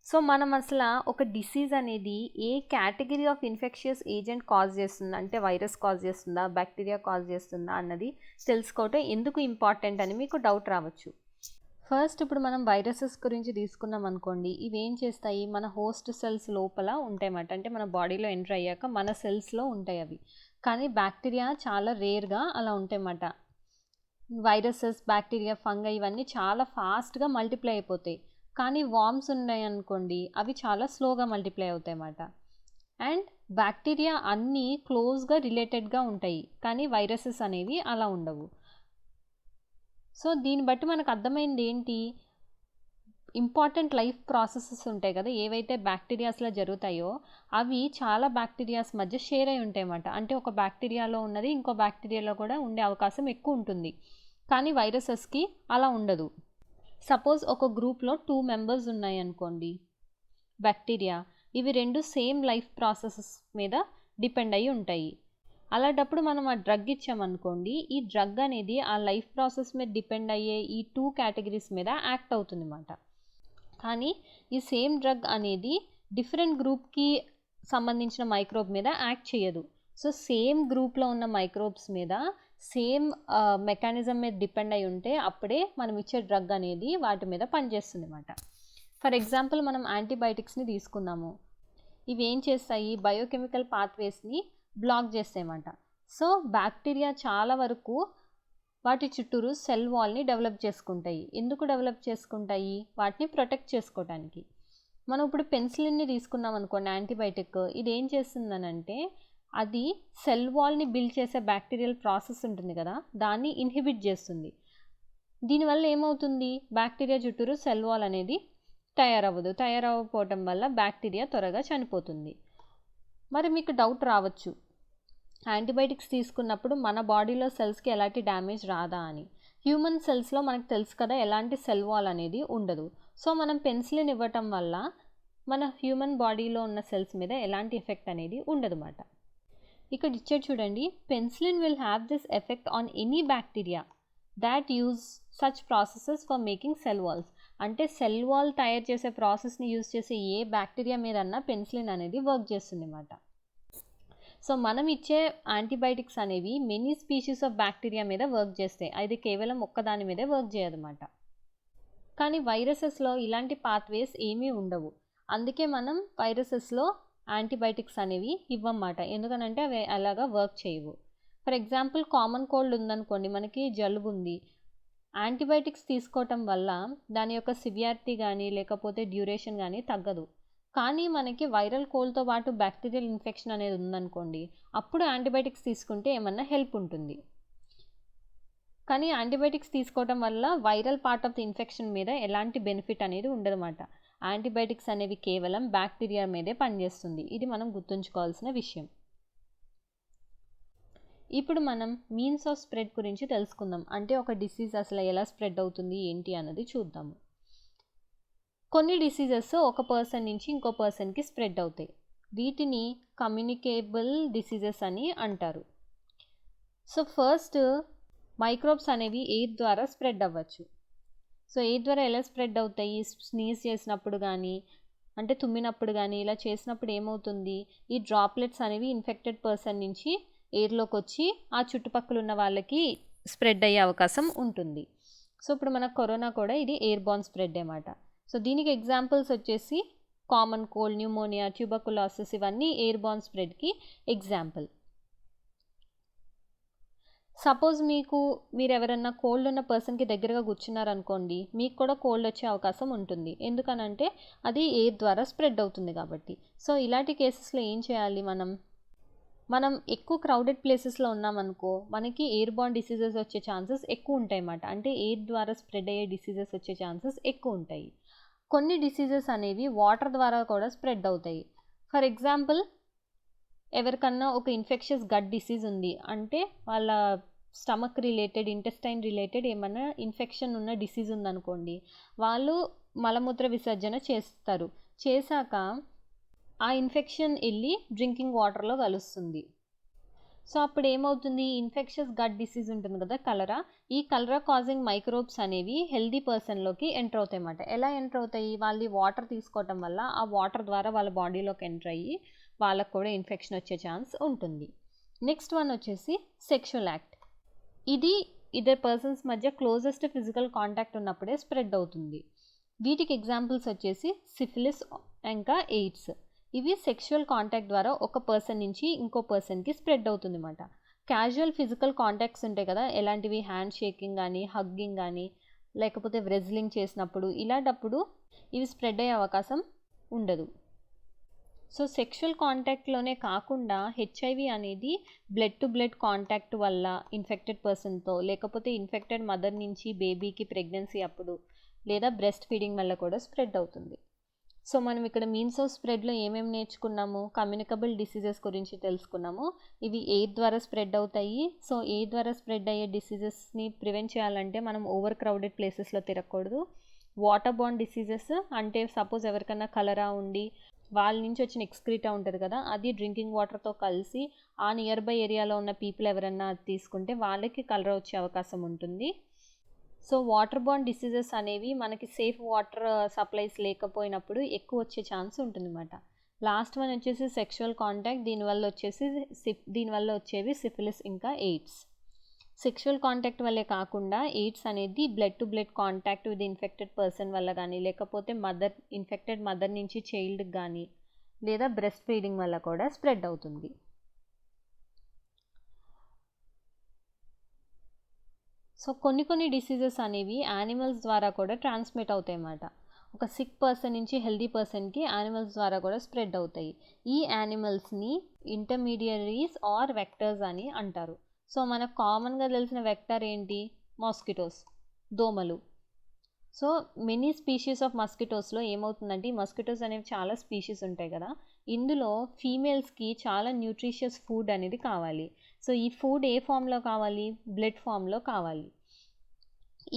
సో మనం అసలు ఒక డిసీజ్ అనేది ఏ category of infectious agent cause చేస్తుందా, అంటే వైరస్ కాజ్ చేస్తుందా, బ్యాక్టీరియా కాజ్ చేస్తుందా అన్నది తెలుసుకోవటం ఎందుకు ఇంపార్టెంట్ అని మీకు డౌట్ రావచ్చు. ఫస్ట్ ఇప్పుడు మనం వైరసెస్ గురించి తీసుకున్నాం అనుకోండి, ఇవి ఏం చేస్తాయి, మన హోస్ట్ సెల్స్ లోపల ఉంటాయన్నమాట. అంటే మన బాడీలో ఎంటర్ అయ్యాక మన సెల్స్లో ఉంటాయి అవి. కానీ బ్యాక్టీరియా చాలా రేర్గా అలా ఉంటాయన్నమాట. వైరసెస్, బ్యాక్టీరియా, ఫంగై ఇవన్నీ చాలా ఫాస్ట్గా మల్టిప్లై అయిపోతాయి. కానీ వార్మ్స్ ఉన్నాయి అనుకోండి, అవి చాలా స్లోగా మల్టిప్లై అవుతాయి అన్నమాట. అండ్ బ్యాక్టీరియా అన్నీ క్లోజ్గా రిలేటెడ్గా ఉంటాయి, కానీ వైరసెస్ అనేవి అలా ఉండవు. సో దీన్ని బట్టి మనకు అర్థమైంది ఏంటి, ఇంపార్టెంట్ లైఫ్ ప్రాసెసెస్ ఉంటాయి కదా, ఏవైతే బ్యాక్టీరియాస్లో జరుగుతాయో అవి చాలా బ్యాక్టీరియాస్ మధ్య షేర్ అయి ఉంటాయి అన్నమాట. అంటే ఒక బ్యాక్టీరియాలో ఉన్నది ఇంకో బ్యాక్టీరియాలో కూడా ఉండే అవకాశం ఎక్కువ ఉంటుంది. కానీ వైరసెస్కి అలా ఉండదు. సపోజ్ ఒక గ్రూప్లో 2 మెంబర్స్ ఉన్నాయి అనుకోండి, బ్యాక్టీరియా, ఇవి 2 సేమ్ లైఫ్ ప్రాసెసెస్ మీద డిపెండ్ అయ్యి ఉంటాయి. అలాంటప్పుడు మనం ఆ డ్రగ్ ఇచ్చామనుకోండి, ఈ డ్రగ్ అనేది ఆ లైఫ్ ప్రాసెస్ మీద డిపెండ్ అయ్యే ఈ 2 కేటగిరీస్ మీద యాక్ట్ అవుతుంది అన్నమాట. కానీ ఈ సేమ్ డ్రగ్ అనేది డిఫరెంట్ గ్రూప్కి సంబంధించిన మైక్రోబ్ మీద యాక్ట్ చేయదు. సో సేమ్ గ్రూప్లో ఉన్న మైక్రోబ్స్ మీద సేమ్ మెకానిజం మీద డిపెండ్ అయి ఉంటే అప్పుడే మనం ఇచ్చే డ్రగ్ అనేది వాటి మీద పనిచేస్తుంది అన్నమాట. ఫర్ ఎగ్జాంపుల్ మనం యాంటీబయాటిక్స్ని తీసుకుందాము. ఇవి ఏం చేస్తాయి, బయోకెమికల్ పాత్వేస్ని బ్లాక్ చేస్తాయన్నమాట. సో బ్యాక్టీరియా చాలా వరకు వాటి చుట్టూరు సెల్ వాల్ని డెవలప్ చేసుకుంటాయి. ఎందుకు డెవలప్ చేసుకుంటాయి, వాటిని ప్రొటెక్ట్ చేసుకోవడానికి. మనం ఇప్పుడు పెన్సిలిన్ని తీసుకున్నాం అనుకోండి, యాంటీబయాటిక్, ఇది ఏం చేస్తుందనంటే అది సెల్ వాల్ని బిల్డ్ చేసే బ్యాక్టీరియల్ ప్రాసెస్ ఉంటుంది కదా, దాన్ని ఇన్హిబిట్ చేస్తుంది. దీనివల్ల ఏమవుతుంది, బ్యాక్టీరియా చుట్టూరు సెల్ వాల్ అనేది తయారవ్వకపోవటం వల్ల బ్యాక్టీరియా త్వరగా చనిపోతుంది. మరి మీకు డౌట్ రావచ్చు, యాంటీబయాటిక్స్ తీసుకున్నప్పుడు మన బాడీలో సెల్స్కి ఎలాంటి డ్యామేజ్ రాదా అని. హ్యూమన్ సెల్స్లో మనకు తెలుసు కదా ఎలాంటి సెల్ వాల్ అనేది ఉండదు. సో మనం పెన్సిలిన్ ఇవ్వటం వల్ల మన హ్యూమన్ బాడీలో ఉన్న సెల్స్ మీద ఎలాంటి ఎఫెక్ట్ అనేది ఉండదన్నమాట. ఇక్కడ ఇచ్చాడు చూడండి, penicillin will have this effect on any bacteria that use such processes for making cell walls. అంటే సెల్ వాల్ తయారు చేసే ప్రాసెస్ని యూజ్ చేసే ఏ బ్యాక్టీరియా మీదన్నా పెన్సిలిన్ అనేది వర్క్ చేస్తుంది అన్నమాట. సో మనం ఇచ్చే యాంటీబయాటిక్స్ అనేవి మెనీ స్పీషీస్ ఆఫ్ బ్యాక్టీరియా మీద వర్క్ చేస్తాయి, అది కేవలం ఒక్కదాని మీదే వర్క్ చేయదన్నమాట. కానీ వైరసెస్లో ఇలాంటి పాత్వేస్ ఏమీ ఉండవు. అందుకే మనం వైరసెస్లో యాంటీబయాటిక్స్ అనేవి ఇవ్వమాట, ఎందుకనంటే అవి అలాగా వర్క్ చేయవు. ఫర్ ఎగ్జాంపుల్ కామన్ కోల్డ్ ఉందనుకోండి, మనకి జలుబు ఉంది, యాంటీబయాటిక్స్ తీసుకోవటం వల్ల దాని యొక్క సివియారిటీ కానీ లేకపోతే డ్యూరేషన్ కానీ తగ్గదు. కానీ మనకి వైరల్ కోల్డ్తో పాటు బ్యాక్టీరియల్ ఇన్ఫెక్షన్ అనేది ఉందనుకోండి, అప్పుడు యాంటీబయాటిక్స్ తీసుకుంటే ఏమన్నా హెల్ప్ ఉంటుంది. కానీ యాంటీబయాటిక్స్ తీసుకోవడం వల్ల viral part of the infection మీద ఎలాంటి బెనిఫిట్ అనేది ఉండదన్నమాట. యాంటీబయాటిక్స్ అనేవి కేవలం బ్యాక్టీరియా మీదే పనిచేస్తుంది. ఇది మనం గుర్తుంచుకోవాల్సిన విషయం. ఇప్పుడు మనం మీన్స్ ఆఫ్ స్ప్రెడ్ గురించి తెలుసుకుందాం. అంటే ఒక డిసీజ్ అసలు ఎలా స్ప్రెడ్ అవుతుంది ఏంటి అన్నది చూద్దాము. కొన్ని డిసీజెస్ ఒక పర్సన్ నుంచి ఇంకో పర్సన్కి స్ప్రెడ్ అవుతాయి. వీటిని కమ్యూనికేబుల్ డిసీజెస్ అని అంటారు. సో ఫస్ట్ మైక్రోబ్స్ అనేవి ఎయిర్ ద్వారా స్ప్రెడ్ అవ్వచ్చు. సో ఎయిర్ ద్వారా ఎలా స్ప్రెడ్ అవుతాయి, స్నీజ్ చేసినప్పుడు కానీ అంటే తుమ్మినప్పుడు కానీ ఇలా చేసినప్పుడు ఏమవుతుంది, ఈ డ్రాప్లెట్స్ అనేవి ఇన్ఫెక్టెడ్ పర్సన్ నుంచి ఎయిర్లోకి వచ్చి ఆ చుట్టుపక్కల ఉన్న వాళ్ళకి స్ప్రెడ్ అయ్యే అవకాశం ఉంటుంది. సో ఇప్పుడు మన కరోనా కూడా ఇది ఎయిర్ బార్న్ స్ప్రెడ్ అన్నమాట. సో దీనికి ఎగ్జాంపుల్స్ వచ్చేసి కామన్ కోల్డ్, న్యూమోనియా, ట్యూబర్కులోసిస్, ఇవన్నీ ఎయిర్ బార్న్ స్ప్రెడ్కి ఎగ్జాంపుల్. సపోజ్ మీరు ఎవరన్నా కోల్డ్ ఉన్న పర్సన్కి దగ్గరగా కూర్చున్నారనుకోండి, మీకు కూడా కోల్డ్ వచ్చే అవకాశం ఉంటుంది. ఎందుకనంటే అది ఎయిర్ ద్వారా స్ప్రెడ్ అవుతుంది కాబట్టి. సో ఇలాంటి కేసెస్లో ఏం చేయాలి, మనం ఎక్కువ క్రౌడెడ్ ప్లేసెస్లో ఉన్నామనుకో మనకి ఎయిర్ బార్న్ డిసీజెస్ వచ్చే ఛాన్సెస్ ఎక్కువ ఉంటాయి అన్నమాట. అంటే ఎయిర్ ద్వారా స్ప్రెడ్ అయ్యే డిసీజెస్ వచ్చే ఛాన్సెస్ ఎక్కువ ఉంటాయి. కొన్ని డిసీజెస్ అనేవి వాటర్ ద్వారా కూడా స్ప్రెడ్ అవుతాయి. ఫర్ ఎగ్జాంపుల్ ఎవరికన్నా ఒక ఇన్ఫెక్షస్ గట్ డిసీజ్ ఉంది అంటే వాళ్ళ స్టమక్ రిలేటెడ్, ఇంటెస్టైన్ రిలేటెడ్ ఏమన్నా ఇన్ఫెక్షన్ ఉన్న డిసీజ్ ఉందనుకోండి, వాళ్ళు మలమూత్ర విసర్జన చేశాక ఆ ఇన్ఫెక్షన్ వెళ్ళి డ్రింకింగ్ వాటర్లో కలుస్తుంది. సో అప్పుడు ఏమవుతుంది, ఇన్ఫెక్షస్ గట్ డిసీజ్ ఉంటుంది కదా కలరా, ఈ కలరా కాజింగ్ మైక్రోబ్స్ అనేవి హెల్దీ పర్సన్లోకి ఎంటర్ అవుతాయి అన్నమాట. ఎలా ఎంటర్ అవుతాయి, వాళ్ళు వాటర్ తీసుకోవటం వల్ల ఆ వాటర్ ద్వారా వాళ్ళ బాడీలోకి ఎంటర్ అయ్యి వాళ్ళకు కూడా ఇన్ఫెక్షన్ వచ్చే ఛాన్స్ ఉంటుంది. నెక్స్ట్ వన్ వచ్చేసి సెక్షువల్ యాక్ట్. ఇది ఇద్దరు పర్సన్స్ మధ్య క్లోజెస్ట్ ఫిజికల్ కాంటాక్ట్ ఉన్నప్పుడే స్ప్రెడ్ అవుతుంది. వీటికి ఎగ్జాంపుల్స్ వచ్చేసి సిఫిలిస్ ఇంకా ఎయిడ్స్. ఇవి సెక్షువల్ కాంటాక్ట్ ద్వారా ఒక పర్సన్ నుంచి ఇంకో పర్సన్కి స్ప్రెడ్ అవుతుంది అన్నమాట. క్యాజువల్ ఫిజికల్ కాంటాక్ట్స్ ఉంటాయి కదా, ఎలాంటివి హ్యాండ్ షేకింగ్ కానీ, హగ్గింగ్ కానీ, లేకపోతే రెజ్లింగ్ చేసినప్పుడు, ఇలాంటప్పుడు ఇవి స్ప్రెడ్ అయ్యే అవకాశం ఉండదు. సో సెక్షువల్ కాంటాక్ట్లోనే కాకుండా హెచ్ఐవి అనేది బ్లడ్ టు బ్లడ్ కాంటాక్ట్ వల్ల ఇన్ఫెక్టెడ్ పర్సన్తో, లేకపోతే ఇన్ఫెక్టెడ్ మదర్ నుంచి బేబీకి ప్రెగ్నెన్సీ అప్పుడు, లేదా బ్రెస్ట్ ఫీడింగ్ వల్ల కూడా స్ప్రెడ్ అవుతుంది. సో మనం ఇక్కడ మీన్స్ ఆఫ్ స్ప్రెడ్లో ఏమేమి నేర్చుకున్నాము, కమ్యూనికబుల్ డిసీజెస్ గురించి తెలుసుకున్నాము. ఇవి ఎయిర్ ద్వారా స్ప్రెడ్ అవుతాయి. సో ఎయిర్ ద్వారా స్ప్రెడ్ అయ్యే డిసీజెస్ని ప్రివెంట్ చేయాలంటే మనం ఓవర్ క్రౌడెడ్ ప్లేసెస్లో తిరగకూడదు. వాటర్ బార్న్ డిసీజెస్ అంటే సపోజ్ ఎవరికైనా కలరా ఉండి వాళ్ళ నుంచి వచ్చిన ఎక్స్క్రీటా ఉంటుంది కదా, అది డ్రింకింగ్ వాటర్తో కలిసి ఆ నియర్ బై ఏరియాలో ఉన్న పీపుల్ ఎవరన్నా తీసుకుంటే వాళ్ళకి కలరా వచ్చే అవకాశం ఉంటుంది. సో వాటర్ బార్న్ డిసీజెస్ అనేవి మనకి సేఫ్ వాటర్ సప్లైస్ లేకపోయినప్పుడు ఎక్కువ వచ్చే ఛాన్స్ ఉంటుందన్నమాట. లాస్ట్ వన్ వచ్చేసి సెక్షువల్ కాంటాక్ట్, దీనివల్ల వచ్చేవి సిఫిలిస్ ఇంకా ఎయిడ్స్. సెక్షువల్ కాంటాక్ట్ వల్లే కాకుండా ఎయిడ్స్ అనేది blood to blood contact with infected person వల్ల కానీ, లేకపోతే ఇన్ఫెక్టెడ్ మదర్ నుంచి చైల్డ్కి కానీ, లేదా బ్రెస్ట్ ఫీడింగ్ వల్ల కూడా స్ప్రెడ్ అవుతుంది. సో కొన్ని డిసీజెస్ అనేవి యానిమల్స్ ద్వారా కూడా ట్రాన్స్మిట్ అవుతాయి అన్నమాట. ఒక సిక్ పర్సన్ నుంచి హెల్దీ పర్సన్కి యానిమల్స్ ద్వారా కూడా స్ప్రెడ్ అవుతాయి. ఈ యానిమల్స్ని ఇంటర్మీడియరీస్ ఆర్ వెక్టర్స్ అని అంటారు. సో మనకు కామన్గా తెలిసిన వెక్టర్ ఏంటి, మాస్కిటోస్, దోమలు. సో మెనీ స్పీషీస్ ఆఫ్ మస్కిటోస్లో ఏమవుతుందంటే, ఈ మస్కిటోస్ అనేవి చాలా స్పీషీస్ ఉంటాయి కదా, ఇందులో ఫీమేల్స్కి చాలా న్యూట్రిషియస్ ఫుడ్ అనేది కావాలి. సో ఈ ఫుడ్ ఏ ఫామ్లో కావాలి, బ్లడ్ ఫామ్లో కావాలి.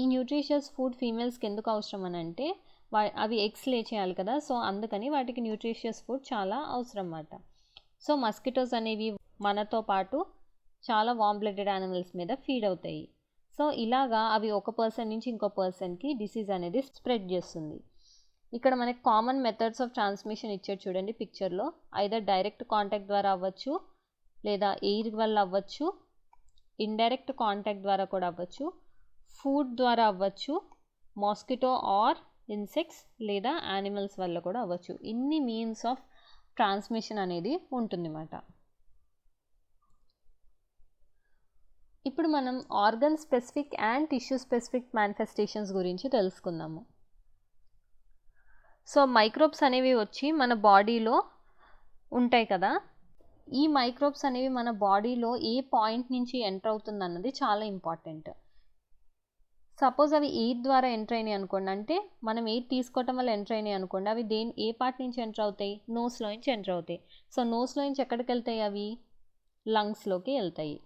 ఈ న్యూట్రిషియస్ ఫుడ్ ఫీమేల్స్కి ఎందుకు అవసరం అని అంటే, అవి ఎగ్స్ లే చేయాలి కదా, సో అందుకని వాటికి న్యూట్రిషియస్ ఫుడ్ చాలా అవసరం అన్నమాట. సో మస్కిటోస్ అనేవి మనతో పాటు చాలా వామ్ బ్లడెడ్ యానిమల్స్ మీద ఫీడ్ అవుతాయి. సో ఇలాగా అవి ఒక పర్సన్ నుంచి ఇంకో పర్సన్కి డిసీజ్ అనేది స్ప్రెడ్ చేస్తుంది. ఇక్కడ మనకి కామన్ మెథడ్స్ ఆఫ్ ట్రాన్స్మిషన్ ఇచ్చాడు చూడండి పిక్చర్లో. ఐదర్ డైరెక్ట్ కాంటాక్ట్ ద్వారా అవ్వచ్చు, లేదా ఎయిర్ వల్ల అవ్వచ్చు, ఇండైరెక్ట్ కాంటాక్ట్ ద్వారా కూడా అవ్వచ్చు, ఫుడ్ ద్వారా అవ్వచ్చు, మాస్కిటో ఆర్ ఇన్సెక్ట్స్ లేదా యానిమల్స్ వల్ల కూడా అవ్వచ్చు. ఇన్ని మీన్స్ ఆఫ్ ట్రాన్స్మిషన్ అనేది ఉంటుందన్నమాట. ఇప్పుడు మనం organ specific and tissue specific manifestations గురించి తెలుసుకుందాము. సో మైక్రోబ్స్ అనేవి వచ్చి మన బాడీలో ఉంటాయి కదా, ఈ మైక్రోబ్స్ అనేవి మన బాడీలో ఏ పాయింట్ నుంచి ఎంటర్ అవుతుంది అన్నది చాలా ఇంపార్టెంట్. సపోజ్ అవి ఎయిర్ ద్వారా ఎంటర్ అయినాయి అనుకోండి, అంటే మనం ఎయిర్ తీసుకోవటం వల్ల ఎంటర్ అయినాయి అనుకోండి, అవి ఏ పార్ట్ నుంచి ఎంటర్ అవుతాయి, నోస్లో నుంచి ఎంటర్ అవుతాయి. సో నోస్లో నుంచి ఎక్కడికి వెళ్తాయి, అవి లంగ్స్లోకి వెళ్తాయి.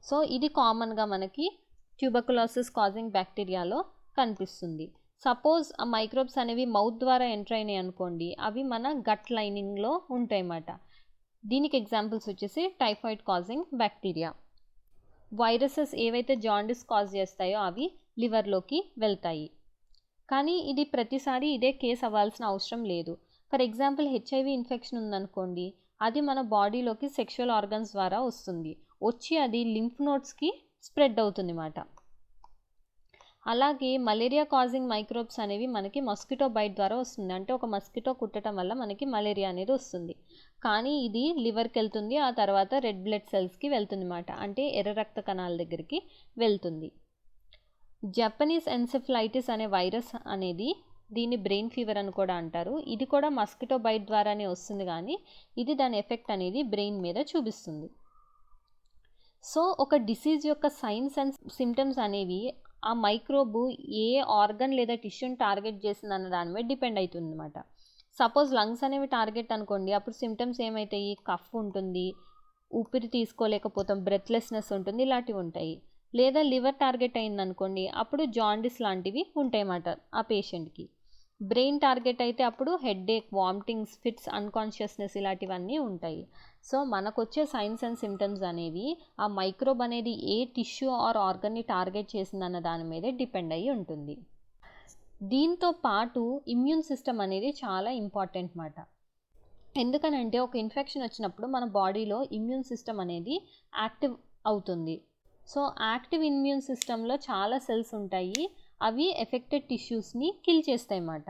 సో ఇది కామన్గా మనకి ట్యూబర్కులోసిస్ కాజింగ్ బ్యాక్టీరియాలో కనిపిస్తుంది. సపోజ్ ఆ మైక్రోబ్స్ అనేవి మౌత్ ద్వారా ఎంటర్ అయినాయి అనుకోండి, అవి మన గట్ లైనింగ్లో ఉంటాయి అన్నమాట. దీనికి ఎగ్జాంపుల్స్ వచ్చేసి టైఫాయిడ్ కాజింగ్ బ్యాక్టీరియా. వైరసెస్ ఏవైతే జాండిస్ కాజ్ చేస్తాయో అవి లివర్లోకి వెళ్తాయి. కానీ ఇది ప్రతిసారి ఇదే కేసు అవ్వాల్సిన అవసరం లేదు. ఫర్ ఎగ్జాంపుల్ హెచ్ఐవి ఇన్ఫెక్షన్ ఉందనుకోండి, అది మన బాడీలోకి సెక్షువల్ ఆర్గన్స్ ద్వారా వచ్చి అది లింఫ్ నోడ్స్కి స్ప్రెడ్ అవుతుంది అన్నమాట. అలాగే మలేరియా కాజింగ్ మైక్రోబ్స్ అనేవి మనకి మస్కిటో బైట్ ద్వారా వస్తుంది. అంటే ఒక మస్కిటో కుట్టడం వల్ల మనకి మలేరియా అనేది వస్తుంది. కానీ ఇది లివర్కి వెళ్తుంది, ఆ తర్వాత రెడ్ బ్లడ్ సెల్స్కి వెళ్తుంది అన్నమాట. అంటే ఎర్ర రక్త కణాల దగ్గరికి వెళ్తుంది. జపనీస్ ఎన్సెఫలైటిస్ అనే వైరస్ అనేది, దీన్ని బ్రెయిన్ ఫీవర్ అని కూడా అంటారు. ఇది కూడా మస్కిటో బైట్ ద్వారానే వస్తుంది, కానీ ఇది దాని ఎఫెక్ట్ అనేది బ్రెయిన్ మీద చూపిస్తుంది. సో ఒక డిసీజ్ యొక్క సైన్స్ అండ్ సిమ్టమ్స్ అనేవి ఆ మైక్రోబు ఏ ఆర్గన్ లేదా టిష్యూని టార్గెట్ చేసింది అన్న దాని మీద డిపెండ్ అవుతుంది అన్నమాట. సపోజ్ లంగ్స్ అనేవి టార్గెట్ అనుకోండి, అప్పుడు సిమ్టమ్స్ ఏమవుతాయి, కఫ్ ఉంటుంది, ఊపిరి తీసుకోలేకపోతాం, బ్రెత్లెస్నెస్ ఉంటుంది, ఇలాంటివి ఉంటాయి. లేదా లివర్ టార్గెట్ అయింది అనుకోండి, అప్పుడు జాండిస్ లాంటివి ఉంటాయి అన్నమాట ఆ పేషెంట్కి. బ్రెయిన్ టార్గెట్ అయితే అప్పుడు హెడ్ఏక్, వామిటింగ్స్, ఫిట్స్, అన్కాన్షియస్నెస్ ఇలాంటివన్నీ ఉంటాయి. సో మనకు వచ్చే సైన్స్ అండ్ సిమ్టమ్స్ అనేవి ఆ మైక్రోబ్ అనేది ఏ టిష్యూ ఆర్ ఆర్గన్ని టార్గెట్ చేసిందన్న దాని మీదే డిపెండ్ అయ్యి ఉంటుంది. దీంతో పాటు ఇమ్యూన్ సిస్టమ్ అనేది చాలా ఇంపార్టెంట్ మాట. ఎందుకనంటే ఒక ఇన్ఫెక్షన్ వచ్చినప్పుడు మన బాడీలో ఇమ్యూన్ సిస్టమ్ అనేది యాక్టివ్ అవుతుంది. సో యాక్టివ్ ఇమ్యూన్ సిస్టంలో చాలా సెల్స్ ఉంటాయి, అవి ఎఫెక్టెడ్ టిష్యూస్ని కిల్ చేస్తాయి అన్నమాట.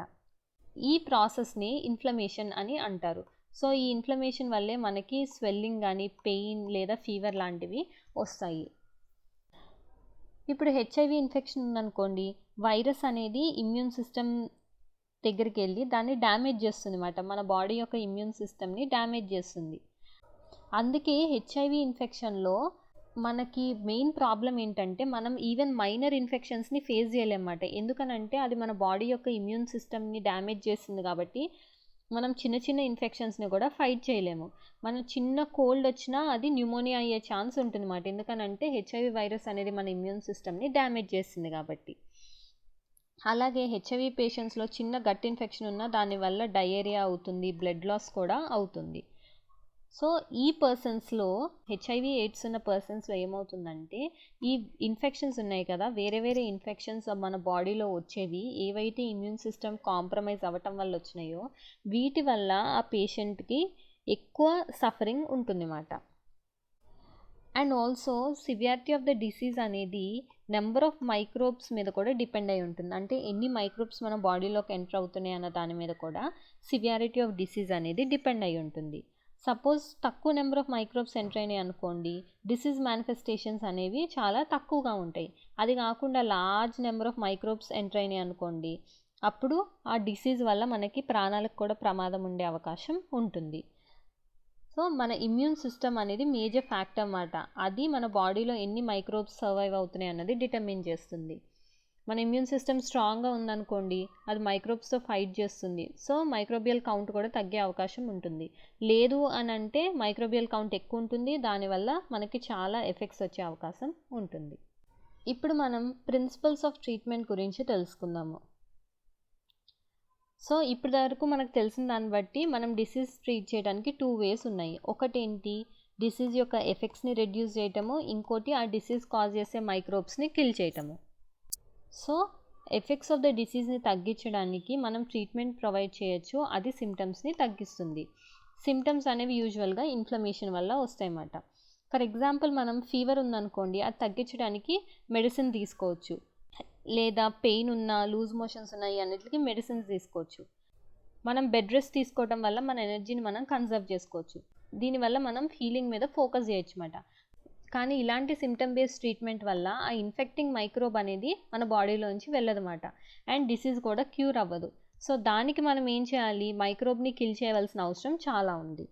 ఈ ప్రాసెస్ని ఇన్ఫ్లమేషన్ అని అంటారు. సో ఈ ఇన్ఫ్లమేషన్ వల్లే మనకి స్వెల్లింగ్ కానీ, పెయిన్ లేదా ఫీవర్ లాంటివి వస్తాయి. ఇప్పుడు హెచ్ఐవి ఇన్ఫెక్షన్ ఉందనుకోండి, వైరస్ అనేది ఇమ్యూన్ సిస్టమ్ దగ్గరికి వెళ్ళి దాన్ని డ్యామేజ్ చేస్తుంది అన్నమాట. మన బాడీ యొక్క ఇమ్యూన్ సిస్టమ్ని డ్యామేజ్ చేస్తుంది. అందుకే హెచ్ఐవి ఇన్ఫెక్షన్లో మనకి మెయిన్ ప్రాబ్లం ఏంటంటే, మనం ఈవెన్ మైనర్ ఇన్ఫెక్షన్స్ని ఫేస్ చేయలేమన్నమాట. ఎందుకనంటే అది మన బాడీ యొక్క ఇమ్యూన్ సిస్టమ్ని డ్యామేజ్ చేస్తుంది కాబట్టి మనం చిన్న చిన్న ఇన్ఫెక్షన్స్ని కూడా ఫైట్ చేయలేము. మన చిన్న కోల్డ్ వచ్చినా అది న్యూమోనియా అయ్యే ఛాన్స్ ఉంటుందన్నమాట. ఎందుకనంటే హెచ్ఐవి వైరస్ అనేది మన ఇమ్యూన్ సిస్టమ్ని డ్యామేజ్ చేస్తుంది కాబట్టి. అలాగే హెచ్ఐవి పేషెంట్స్లో చిన్న గట్ ఇన్ఫెక్షన్ ఉన్నా దానివల్ల డయేరియా అవుతుంది, బ్లడ్ లాస్ కూడా అవుతుంది. సో ఈ పర్సన్స్లో హెచ్ఐవి ఎయిడ్స్ ఉన్న పర్సన్స్లో ఏమవుతుందంటే ఈ ఇన్ఫెక్షన్స్ ఉన్నాయి కదా, వేరే వేరే ఇన్ఫెక్షన్స్ మన బాడీలో వచ్చేవి ఏవైతే ఇమ్యూన్ సిస్టమ్ కాంప్రమైజ్ అవ్వటం వల్ల వచ్చినాయో వీటి వల్ల ఆ పేషెంట్కి ఎక్కువ సఫరింగ్ ఉంటుందన్నమాట. And also severity of the disease అనేది నెంబర్ ఆఫ్ మైక్రోబ్స్ మీద కూడా డిపెండ్ అయి ఉంటుంది. అంటే ఎన్ని మైక్రోబ్స్ మన బాడీలోకి ఎంటర్ అవుతున్నాయి అన్న దాని మీద కూడా సివియారిటీ ఆఫ్ డిసీజ్ అనేది డిపెండ్ అయి ఉంటుంది. సపోజ్ తక్కువ నెంబర్ ఆఫ్ మైక్రోబ్స్ ఎంటర్ అయినాయి అనుకోండి, డిసీజ్ మేనిఫెస్టేషన్స్ అనేవి చాలా తక్కువగా ఉంటాయి. అది కాకుండా large number of microbes enter అయినాయి అనుకోండి, అప్పుడు ఆ డిసీజ్ వల్ల మనకి ప్రాణాలకు కూడా ప్రమాదం ఉండే అవకాశం ఉంటుంది. సో మన ఇమ్యూన్ సిస్టమ్ అనేది మేజర్ ఫ్యాక్టర్ అన్నమాట. అది మన బాడీలో ఎన్ని మైక్రోబ్స్ సర్వైవ్ అవుతున్నాయి అన్నది డిటర్మిన్ చేస్తుంది. మన ఇమ్యూన్ సిస్టమ్ స్ట్రాంగ్గా ఉందనుకోండి, అది మైక్రోబ్స్తో ఫైట్ చేస్తుంది. సో మైక్రోబియల్ కౌంట్ కూడా తగ్గే అవకాశం ఉంటుంది. లేదు అని అంటే మైక్రోబియల్ కౌంట్ ఎక్కువ ఉంటుంది, దానివల్ల మనకి చాలా ఎఫెక్ట్స్ వచ్చే అవకాశం ఉంటుంది. ఇప్పుడు మనం ప్రిన్సిపల్స్ ఆఫ్ ట్రీట్మెంట్ గురించి తెలుసుకుందాము. సో ఇప్పటి వరకు మనకు తెలిసిన దాన్ని బట్టి మనం డిసీజ్ ట్రీట్ చేయడానికి 2 ways ఉన్నాయి. ఒకటేంటి, డిసీజ్ యొక్క ఎఫెక్ట్స్ని రెడ్యూస్ చేయటము, ఇంకోటి ఆ డిసీజ్ కాజ్ చేసే మైక్రోబ్స్ని కిల్ చేయటము. సో ఎఫెక్ట్స్ ఆఫ్ ద డిసీజ్ని తగ్గించడానికి మనం ట్రీట్మెంట్ ప్రొవైడ్ చేయొచ్చు, అది సిమ్టమ్స్ని తగ్గిస్తుంది. సిమ్టమ్స్ అనేవి యూజువల్గా ఇన్ఫ్లమేషన్ వల్ల వస్తాయన్నమాట. ఫర్ ఎగ్జాంపుల్ మనం ఫీవర్ ఉందనుకోండి, అది తగ్గించడానికి మెడిసిన్ తీసుకోవచ్చు, లేదా పెయిన్ ఉన్నా, లూజ్ మోషన్స్ ఉన్నాయి అన్నిటికీ మెడిసిన్స్ తీసుకోవచ్చు. మనం బెడ్ రెస్ట్ తీసుకోవడం వల్ల మన ఎనర్జీని మనం కన్సర్వ్ చేసుకోవచ్చు. దీనివల్ల మనం హీలింగ్ మీద ఫోకస్ చేయొచ్చు అన్నమాట. కానీ ఇలాంటి సిమ్టమ్ బేస్డ్ ట్రీట్మెంట్ వల్ల ఆ ఇన్ఫెక్టింగ్ మైక్రోబ్ అనేది మన బాడీలోంచి వెళ్ళదన్నమాట. అండ్ డిసీజ్ కూడా క్యూర్ అవ్వదు. సో దానికి మనం ఏం చేయాలి, మైక్రోబ్ని కిల్ చేయవలసిన అవసరం చాలా ఉంది.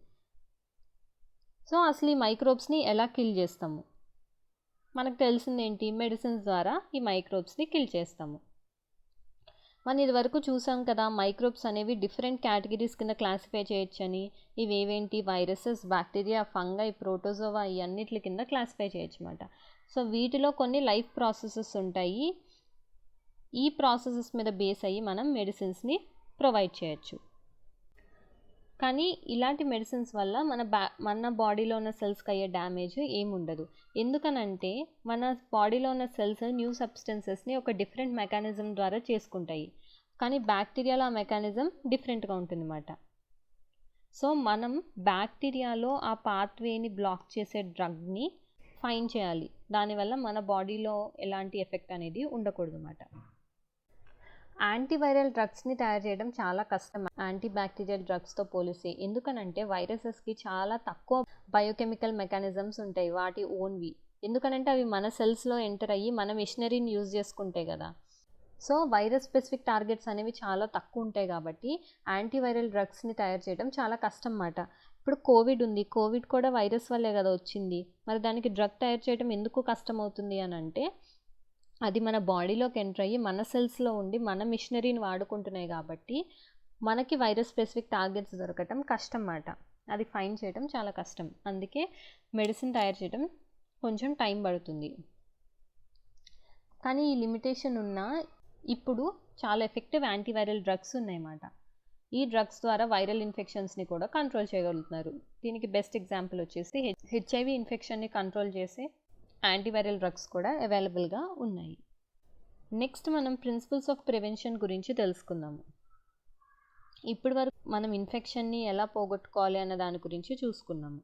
సో అసలు ఈ మైక్రోబ్స్ని ఎలా కిల్ చేస్తాము? మనకు తెలిసింది ఏంటి, మెడిసిన్స్ ద్వారా ఈ మైక్రోబ్స్ని కిల్ చేస్తాము. మనం ఇదివరకు చూసాం కదా, మైక్రోబ్స్ అనేవి డిఫరెంట్ కేటగిరీస్ కింద క్లాసిఫై చేయొచ్చని. ఇవేవేంటి, వైరసెస్, బ్యాక్టీరియా, ఫంగై, ప్రోటోజోవా, ఇవన్నిటి కింద క్లాసిఫై చేయొచ్చు అన్నమాట. సో వీటిలో కొన్ని లైఫ్ ప్రాసెసెస్ ఉంటాయి. ఈ ప్రాసెసెస్ మీద బేస్ అయ్యి మనం మెడిసిన్స్ని ప్రొవైడ్ చేయొచ్చు. కానీ ఇలాంటి మెడిసిన్స్ వల్ల మన బాడీలో ఉన్న సెల్స్కి అయ్యే డ్యామేజ్ ఏముండదు. ఎందుకనంటే మన బాడీలో ఉన్న సెల్స్ న్యూ సబ్స్టెన్సెస్ని ఒక డిఫరెంట్ మెకానిజం ద్వారా చేసుకుంటాయి. కానీ బ్యాక్టీరియాలో ఆ మెకానిజం డిఫరెంట్గా ఉంటుందన్నమాట. సో మనం బ్యాక్టీరియాలో ఆ పాత్వేని బ్లాక్ చేసే డ్రగ్ని ఫైండ్ చేయాలి. దానివల్ల మన బాడీలో ఎలాంటి ఎఫెక్ట్ అనేది ఉండకూడదు అన్నమాట. యాంటీవైరల్ డ్రగ్స్ని తయారు చేయడం చాలా కష్టం యాంటీబ్యాక్టీరియల్ డ్రగ్స్తో పోలిస్తే. ఎందుకనంటే వైరసెస్కి చాలా తక్కువ బయోకెమికల్ మెకానిజమ్స్ ఉంటాయి, వాటి ఓన్వి. ఎందుకనంటే అవి మన సెల్స్లో ఎంటర్ అయ్యి మన మెషినరీని యూజ్ చేసుకుంటాయి కదా. సో వైరస్ స్పెసిఫిక్ టార్గెట్స్ అనేవి చాలా తక్కువ ఉంటాయి కాబట్టి యాంటీవైరల్ డ్రగ్స్ని తయారు చేయడం చాలా కష్టం అన్నమాట. ఇప్పుడు కోవిడ్ ఉంది, కోవిడ్ కూడా వైరస్ వల్లే కదా వచ్చింది. మరి దానికి డ్రగ్ తయారు చేయడం ఎందుకు కష్టం అవుతుంది అని అంటే, అది మన బాడీలోకి ఎంటర్ అయ్యి మన సెల్స్లో ఉండి మన మిషనరీని వాడుకుంటున్నాయి కాబట్టి మనకి వైరస్ స్పెసిఫిక్ టార్గెట్స్ దొరకటం కష్టం అన్నమాట. అది ఫైండ్ చేయడం చాలా కష్టం. అందుకే మెడిసిన్ తయారు చేయడం కొంచెం టైం పడుతుంది. కానీ ఈ లిమిటేషన్ ఉన్నా ఇప్పుడు చాలా ఎఫెక్టివ్ యాంటీవైరల్ డ్రగ్స్ ఉన్నాయన్నమాట. ఈ డ్రగ్స్ ద్వారా వైరల్ ఇన్ఫెక్షన్స్ని కూడా కంట్రోల్ చేయగలుగుతున్నారు. దీనికి బెస్ట్ ఎగ్జాంపుల్ వచ్చేసి హెచ్ఐవి ఇన్ఫెక్షన్ని కంట్రోల్ చేసే యాంటీవైరల్ డ్రగ్స్ కూడా అవైలబుల్గా ఉన్నాయి. నెక్స్ట్ మనం ప్రిన్సిపల్స్ ఆఫ్ ప్రివెన్షన్ గురించి తెలుసుకుందాము. ఇప్పటి వరకు మనం ఇన్ఫెక్షన్ని ఎలా పోగొట్టుకోవాలి అన్న దాని గురించి చూసుకున్నాము.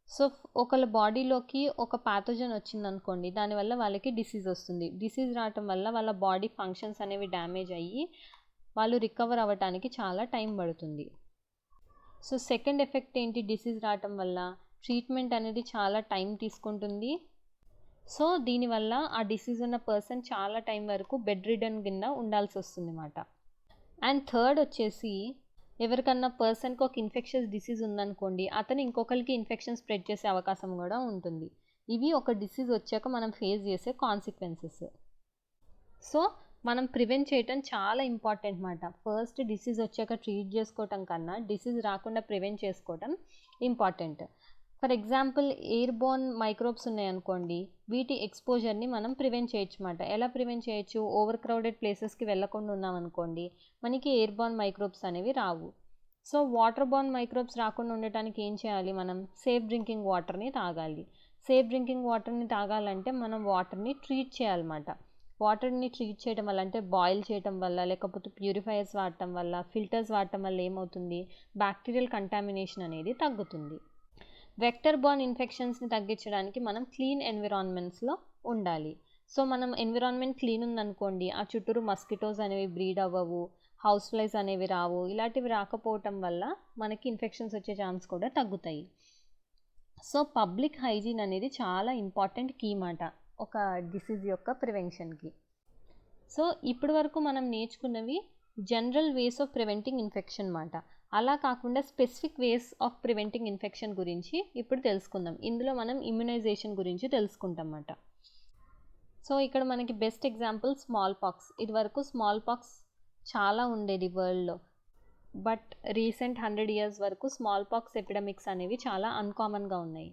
సో ఒకళ్ళ బాడీలోకి ఒక ప్యాథోజన్ వచ్చిందనుకోండి, దానివల్ల వాళ్ళకి డిసీజ్ వస్తుంది. డిసీజ్ రావటం వల్ల వాళ్ళ బాడీ ఫంక్షన్స్ అనేవి డ్యామేజ్ అయ్యి వాళ్ళు రికవర్ అవ్వటానికి చాలా టైం పడుతుంది. సో సెకండ్ ఎఫెక్ట్ ఏంటి, డిసీజ్ రావటం వల్ల ట్రీట్మెంట్ అనేది చాలా టైం తీసుకుంటుంది. సో దీనివల్ల ఆ డిసీజ్ ఉన్న పర్సన్ చాలా టైం వరకు బెడ్ రిడన్ కింద ఉండాల్సి వస్తుంది అన్నమాట. అండ్ థర్డ్ వచ్చేసి, ఎవరికన్నా పర్సన్కి ఒక ఇన్ఫెక్షన్స్ డిసీజ్ ఉందనుకోండి, అతను ఇంకొకరికి ఇన్ఫెక్షన్ స్ప్రెడ్ చేసే అవకాశం కూడా ఉంటుంది. ఇవి ఒక డిసీజ్ వచ్చాక మనం ఫేస్ చేసే కాన్సిక్వెన్సెస్. సో మనం ప్రివెంట్ చేయటం చాలా ఇంపార్టెంట్ మాట. ఫస్ట్ డిసీజ్ వచ్చాక ట్రీట్ చేసుకోవటం కన్నా డిసీజ్ రాకుండా ప్రివెంట్ చేసుకోవటం important. For example airborne microbes ఉన్నాయనుకోండి, వీటి ఎక్స్పోజర్ని మనం ప్రివెంట్ చేయొచ్చు మాట. ఎలా ప్రివెంట్ చేయొచ్చు? ఓవర్ క్రౌడెడ్ ప్లేసెస్కి వెళ్ళకుండా ఉన్నామనుకోండి, మనకి ఎయిర్బోర్న్ మైక్రోబ్స్ అనేవి రావు. సో వాటర్ బోర్న్ మైక్రోబ్స్ రాకుండా ఉండటానికి ఏం చేయాలి? మనం సేఫ్ డ్రింకింగ్ వాటర్ని తాగాలి. సేఫ్ డ్రింకింగ్ వాటర్ని తాగాలంటే మనం వాటర్ని ట్రీట్ చేయాలన్నమాట. వాటర్ని ట్రీట్ చేయడం వల్ల అంటే బాయిల్ చేయడం వల్ల, లేకపోతే ప్యూరిఫైయర్స్ వాడటం వల్ల, ఫిల్టర్స్ వాడటం వల్ల ఏమవుతుంది? బ్యాక్టీరియల్ కంటామినేషన్ అనేది తగ్గుతుంది. వెక్టర్ బోర్న్ ఇన్ఫెక్షన్స్ని తగ్గించడానికి మనం క్లీన్ ఎన్విరాన్మెంట్స్లో ఉండాలి. సో మనం ఎన్విరాన్మెంట్ క్లీన్ ఉందనుకోండి, ఆ చుట్టూరు మస్కిటోస్ అనేవి బ్రీడ్ అవ్వవు, హౌస్ ఫ్లైస్ అనేవి రావు. ఇలాంటివి రాకపోవటం వల్ల మనకి ఇన్ఫెక్షన్స్ వచ్చే ఛాన్స్ కూడా తగ్గుతాయి. సో పబ్లిక్ హైజీన్ అనేది చాలా ఇంపార్టెంట్ కీ మాట ఒక డిసీజ్ యొక్క ప్రివెన్షన్కి. సో ఇప్పటి వరకు మనం నేర్చుకున్నవి general ways of preventing infection మాట. అలా కాకుండా specific ways of preventing infection గురించి ఇప్పుడు తెలుసుకుందాం. ఇందులో మనం ఇమ్యునైజేషన్ గురించి తెలుసుకుంటాం అన్నమాట. సో ఇక్కడ మనకి బెస్ట్ ఎగ్జాంపుల్ స్మాల్ పాక్స్. ఇదివరకు స్మాల్ పాక్స్ చాలా ఉండేది వరల్డ్లో, బట్ రీసెంట్ 100 years వరకు స్మాల్ పాక్స్ ఎపిడమిక్స్ అనేవి చాలా అన్కామన్గా ఉన్నాయి.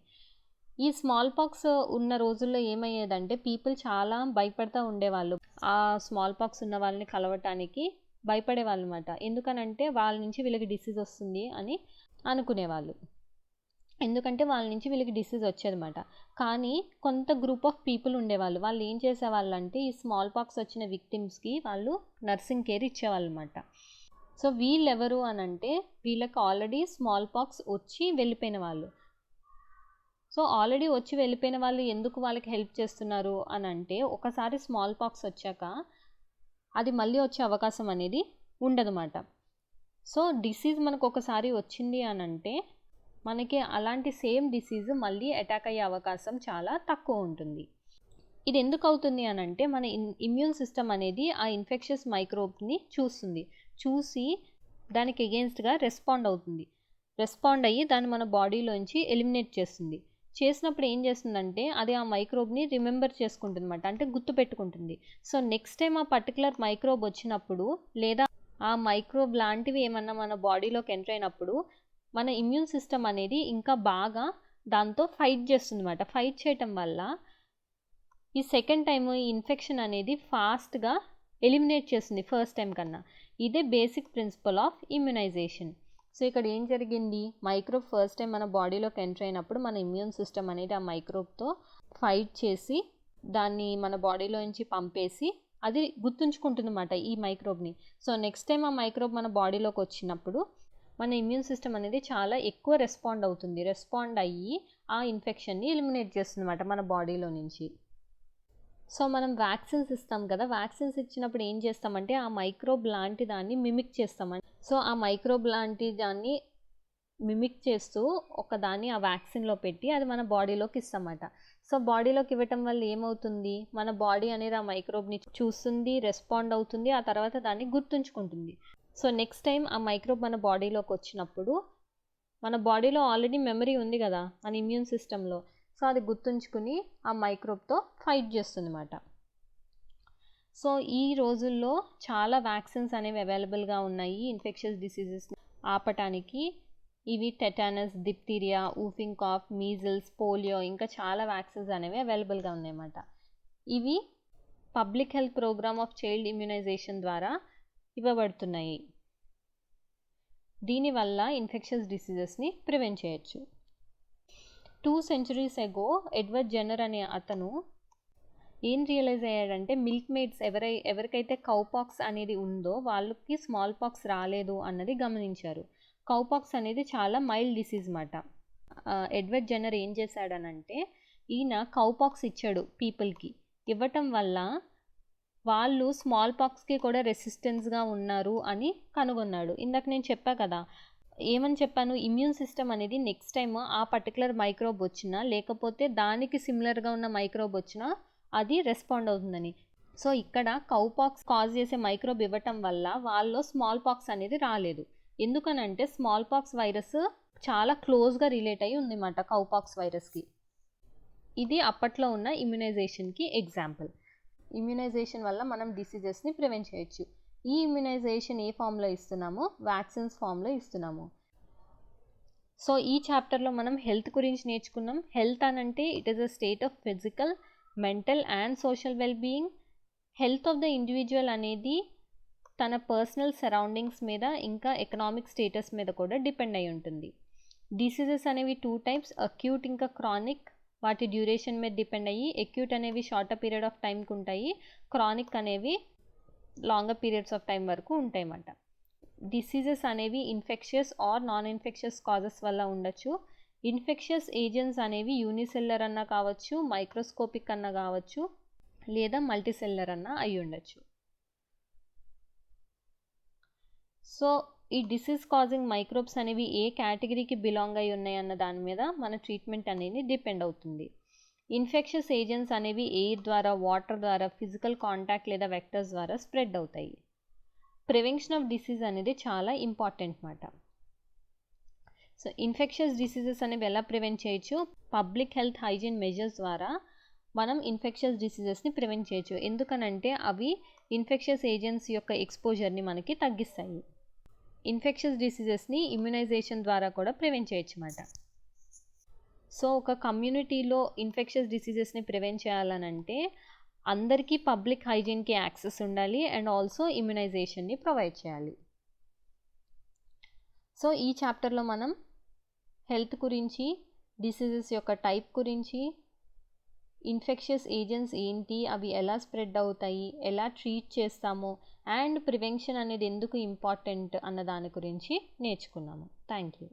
ఈ స్మాల్ పాక్స్ ఉన్న రోజుల్లో ఏమయ్యేదంటే పీపుల్ చాలా భయపడుతూ ఉండేవాళ్ళు. ఆ స్మాల్ పాక్స్ ఉన్న వాళ్ళని కలవటానికి భయపడేవాళ్ళు అన్నమాట. ఎందుకనంటే వాళ్ళ నుంచి వీళ్ళకి డిసీజ్ వస్తుంది అని అనుకునేవాళ్ళు. ఎందుకంటే వాళ్ళ నుంచి వీళ్ళకి డిసీజ్ వచ్చేదన్నమాట. కానీ కొంత గ్రూప్ ఆఫ్ పీపుల్ ఉండేవాళ్ళు. వాళ్ళు ఏం చేసేవాళ్ళు అంటే ఈ స్మాల్ పాక్స్ వచ్చిన విక్టిమ్స్కి వాళ్ళు నర్సింగ్ కేర్ ఇచ్చేవాళ్ళు అన్నమాట. సో వీళ్ళెవరు అని అంటే వీళ్ళకి ఆల్రెడీ స్మాల్ పాక్స్ వచ్చి వెళ్ళిపోయిన వాళ్ళు. సో ఆల్రెడీ వచ్చి వెళ్ళిపోయిన వాళ్ళు ఎందుకు వాళ్ళకి హెల్ప్ చేస్తున్నారు అని అంటే, ఒకసారి స్మాల్ పాక్స్ వచ్చాక అది మళ్ళీ వచ్చే అవకాశం అనేది ఉండదన్నమాట. సో డిసీజ్ మనకు ఒకసారి వచ్చింది అని అంటే మనకి అలాంటి సేమ్ డిసీజ్ మళ్ళీ అటాక్ అయ్యే అవకాశం చాలా తక్కువ ఉంటుంది. ఇది ఎందుకు అవుతుంది అని అంటే మన ఇమ్యూన్ సిస్టమ్ అనేది ఆ ఇన్ఫెక్షస్ మైక్రోబ్ని చూసి దానికి ఎగెన్స్ట్గా రెస్పాండ్ అవుతుంది. రెస్పాండ్ అయ్యి దాన్ని మన బాడీలోంచి ఎలిమినేట్ చేసినప్పుడు ఏం చేస్తుందంటే అది ఆ మైక్రోబ్ని రిమెంబర్ చేసుకుంటుంది అన్నమాట, అంటే గుర్తుపెట్టుకుంటుంది. సో నెక్స్ట్ టైం ఆ పర్టికులర్ మైక్రోబ్ వచ్చినప్పుడు లేదా ఆ మైక్రోబ్ లాంటివి ఏమన్నా మన బాడీలోకి ఎంటర్ అయినప్పుడు మన ఇమ్యూన్ సిస్టమ్ అనేది ఇంకా బాగా దాంతో ఫైట్ చేస్తుంది అన్నమాట. ఫైట్ చేయటం వల్ల ఈ సెకండ్ టైం ఈ ఇన్ఫెక్షన్ అనేది ఫాస్ట్గా ఎలిమినేట్ చేస్తుంది ఫస్ట్ టైం కన్నా. ఇదే basic principle of immunization. So ఇక్కడ ఏం జరిగింది? మైక్రోబ్ ఫస్ట్ టైం మన బాడీలోకి ఎంటర్ అయినప్పుడు మన ఇమ్యూన్ సిస్టమ్ అనేది ఆ మైక్రోబ్తో ఫైట్ చేసి దాన్ని మన బాడీలోంచి పంపేసి అది గుర్తుంచుకుంటుంది అన్నమాట ఈ మైక్రోబ్ని. సో నెక్స్ట్ టైం ఆ మైక్రోబ్ మన బాడీలోకి వచ్చినప్పుడు మన ఇమ్యూన్ సిస్టమ్ అనేది చాలా ఎక్కువ రెస్పాండ్ అయ్యి ఆ ఇన్ఫెక్షన్ని ఎలిమినేట్ చేస్తుంది అన్నమాట మన బాడీలో నుంచి. సో మనం వ్యాక్సిన్స్ ఇస్తాం కదా, వ్యాక్సిన్స్ ఇచ్చినప్పుడు ఏం చేస్తామంటే ఆ మైక్రోబ్ లాంటి దాన్ని మిమిక్ చేస్తామండి. సో ఆ మైక్రోబ్ లాంటి దాన్ని మిమిక్ చేస్తూ ఒకదాన్ని ఆ వ్యాక్సిన్లో పెట్టి అది మన బాడీలోకి ఇస్తామన్నమాట. సో బాడీలోకి ఇవ్వటం వల్ల ఏమవుతుంది? మన బాడీ అనేది ఆ మైక్రోబ్ని చూస్తుంది, రెస్పాండ్ అవుతుంది, ఆ తర్వాత దాన్ని గుర్తుంచుకుంటుంది. సో నెక్స్ట్ టైం ఆ మైక్రోబ్ మన బాడీలోకి వచ్చినప్పుడు మన బాడీలో ఆల్రెడీ మెమరీ ఉంది కదా మన ఇమ్యూన్ సిస్టంలో, సో అది గుర్తుంచుకుని ఆ మైక్రోబ్తో ఫైట్ చేస్తుంది అన్నమాట. సో ఈ రోజుల్లో చాలా వ్యాక్సిన్స్ అనేవి అవైలబుల్గా ఉన్నాయి ఇన్ఫెక్షస్ డిసీజెస్ ఆపటానికి. ఇవి tetanus, diphtheria, whooping cough, measles, polio ఇంకా చాలా వ్యాక్సిన్స్ అనేవి అవైలబుల్గా ఉన్నాయన్నమాట. ఇవి public health programme of child immunisation ద్వారా ఇవ్వబడుతున్నాయి. దీనివల్ల ఇన్ఫెక్షస్ డిసీజెస్ని ప్రివెంట్ చేయొచ్చు. 2 centuries ago ఎడ్వర్డ్ జెన్నర్ అనే అతను ఏం రియలైజ్ అయ్యాడంటే మిల్క్ మేడ్స్ ఎవరికైతే కౌపాక్స్ అనేది ఉందో వాళ్ళకి స్మాల్ పాక్స్ రాలేదు అన్నది గమనించారు. కౌపాక్స్ అనేది చాలా మైల్డ్ డిసీజ్ మాట. ఎడ్వర్డ్ జెన్నర్ ఏం చేశాడనంటే ఈయన కౌపాక్స్ ఇచ్చాడు పీపుల్కి. ఇవ్వటం వల్ల వాళ్ళు స్మాల్ పాక్స్కి కూడా రెసిస్టెన్స్గా ఉన్నారు అని కనుగొన్నాడు. ఇందాక నేను చెప్పా కదా, ఏమని చెప్పాను? ఇమ్యూన్ సిస్టమ్ అనేది నెక్స్ట్ టైం ఆ పర్టికులర్ మైక్రోబ్ వచ్చినా లేకపోతే దానికి సిమిలర్గా ఉన్న మైక్రోబ్ వచ్చినా అది రెస్పాండ్ అవుతుందని. సో ఇక్కడ కౌపాక్స్ కాజ్ చేసే మైక్రోబ్ ఇవ్వటం వల్ల వాళ్ళలో స్మాల్ పాక్స్ అనేది రాలేదు. ఎందుకనంటే స్మాల్ పాక్స్ వైరస్ చాలా క్లోజ్గా రిలేట్ అయ్యి ఉంది అన్నమాట కౌపాక్స్ వైరస్కి. ఇది అప్పట్లో ఉన్న ఇమ్యునైజేషన్కి ఎగ్జాంపుల్. ఇమ్యునైజేషన్ వల్ల మనం డిసీజెస్ని ప్రివెంట్ చేయొచ్చు. ఈ ఇమ్యునైజేషన్ ఏ ఫామ్లో ఇస్తున్నాము? వ్యాక్సిన్స్ ఫామ్లో ఇస్తున్నాము. సో ఈ చాప్టర్లో మనం హెల్త్ గురించి నేర్చుకున్నాం. హెల్త్ అనంటే it is a state of physical, mental and social wellbeing. Health of the individual అనేది తన పర్సనల్ సరౌండింగ్స్ మీద ఇంకా ఎకనామిక్ స్టేటస్ మీద కూడా డిపెండ్ అయి ఉంటుంది. డిసీజెస్ అనేవి 2 టైప్స్, అక్యూట్ ఇంకా క్రానిక్. వాటి డ్యూరేషన్ మీద డిపెండ్ అయ్యి అక్యూట్ అనేవి షార్టర్ పీరియడ్ ఆఫ్ టైంకి ఉంటాయి, క్రానిక్ అనేవి లాంగర్ పీరియడ్స్ ఆఫ్ టైం వరకు ఉంటాయి అన్నమాట. డిసీజెస్ అనేవి infectious or non infectious causes వల్ల ఉండొచ్చు. ఇన్ఫెక్షియస్ ఏజెంట్స్ అనేవి యూనిసెల్లర్ అన్నా కావచ్చు, మైక్రోస్కోపిక్ అన్నా కావచ్చు, లేదా మల్టీసెల్లర్ అన్నా అయి ఉండొచ్చు. సో ఈ డిసీజ్ కాజింగ్ మైక్రోబ్స్ అనేవి ఏ కేటగిరీకి బిలాంగ్ అయి ఉన్నాయి అన్న దాని మీద మన ట్రీట్మెంట్ అనేది డిపెండ్ అవుతుంది. ఇన్ఫెక్షియస్ ఏజెంట్స్ అనేవి ఎయిర్ ద్వారా, వాటర్ ద్వారా, ఫిజికల్ కాంటాక్ట్ లేదా వెక్టర్స్ ద్వారా స్ప్రెడ్ అవుతాయి. ప్రివెన్షన్ ఆఫ్ డిసీజ్ అనేది చాలా ఇంపార్టెంట్ మాట. సో ఇన్ఫెక్షియస్ డిసీజెస్ అనేవి ఎలా ప్రివెంట్ చేయొచ్చు? పబ్లిక్ హెల్త్ హైజీన్ మెజర్స్ ద్వారా మనం ఇన్ఫెక్షియస్ డిసీజెస్ని ప్రివెంట్ చేయొచ్చు. ఎందుకనంటే అవి ఇన్ఫెక్షియస్ ఏజెంట్స్ యొక్క ఎక్స్పోజర్ని మనకి తగ్గిస్తాయి. ఇన్ఫెక్షియస్ డిసీజెస్ని ఇమ్యునైజేషన్ ద్వారా కూడా ప్రివెంట్ చేయొచ్చు అన్నమాట. సో ఒక కమ్యూనిటీలో ఇన్ఫెక్షియస్ డిసీజెస్ని ప్రివెంట్ చేయాలనంటే అందరికీ పబ్లిక్ హైజీన్కి యాక్సెస్ ఉండాలి అండ్ ఆల్సో ఇమ్యునైజేషన్ని ప్రొవైడ్ చేయాలి. సో ఈ చాప్టర్లో మనం హెల్త్ గురించి, డిసీజెస్ యొక్క టైప్ గురించి, ఇన్ఫెక్షియస్ ఏజెంట్స్ ఏంటి, అవి ఎలా స్ప్రెడ్ అవుతాయి, ఎలా ట్రీట్ చేస్తాము అండ్ ప్రివెన్షన్ అనేది ఎందుకు ఇంపార్టెంట్ అన్న దాని గురించి నేర్చుకున్నాము. Thank you.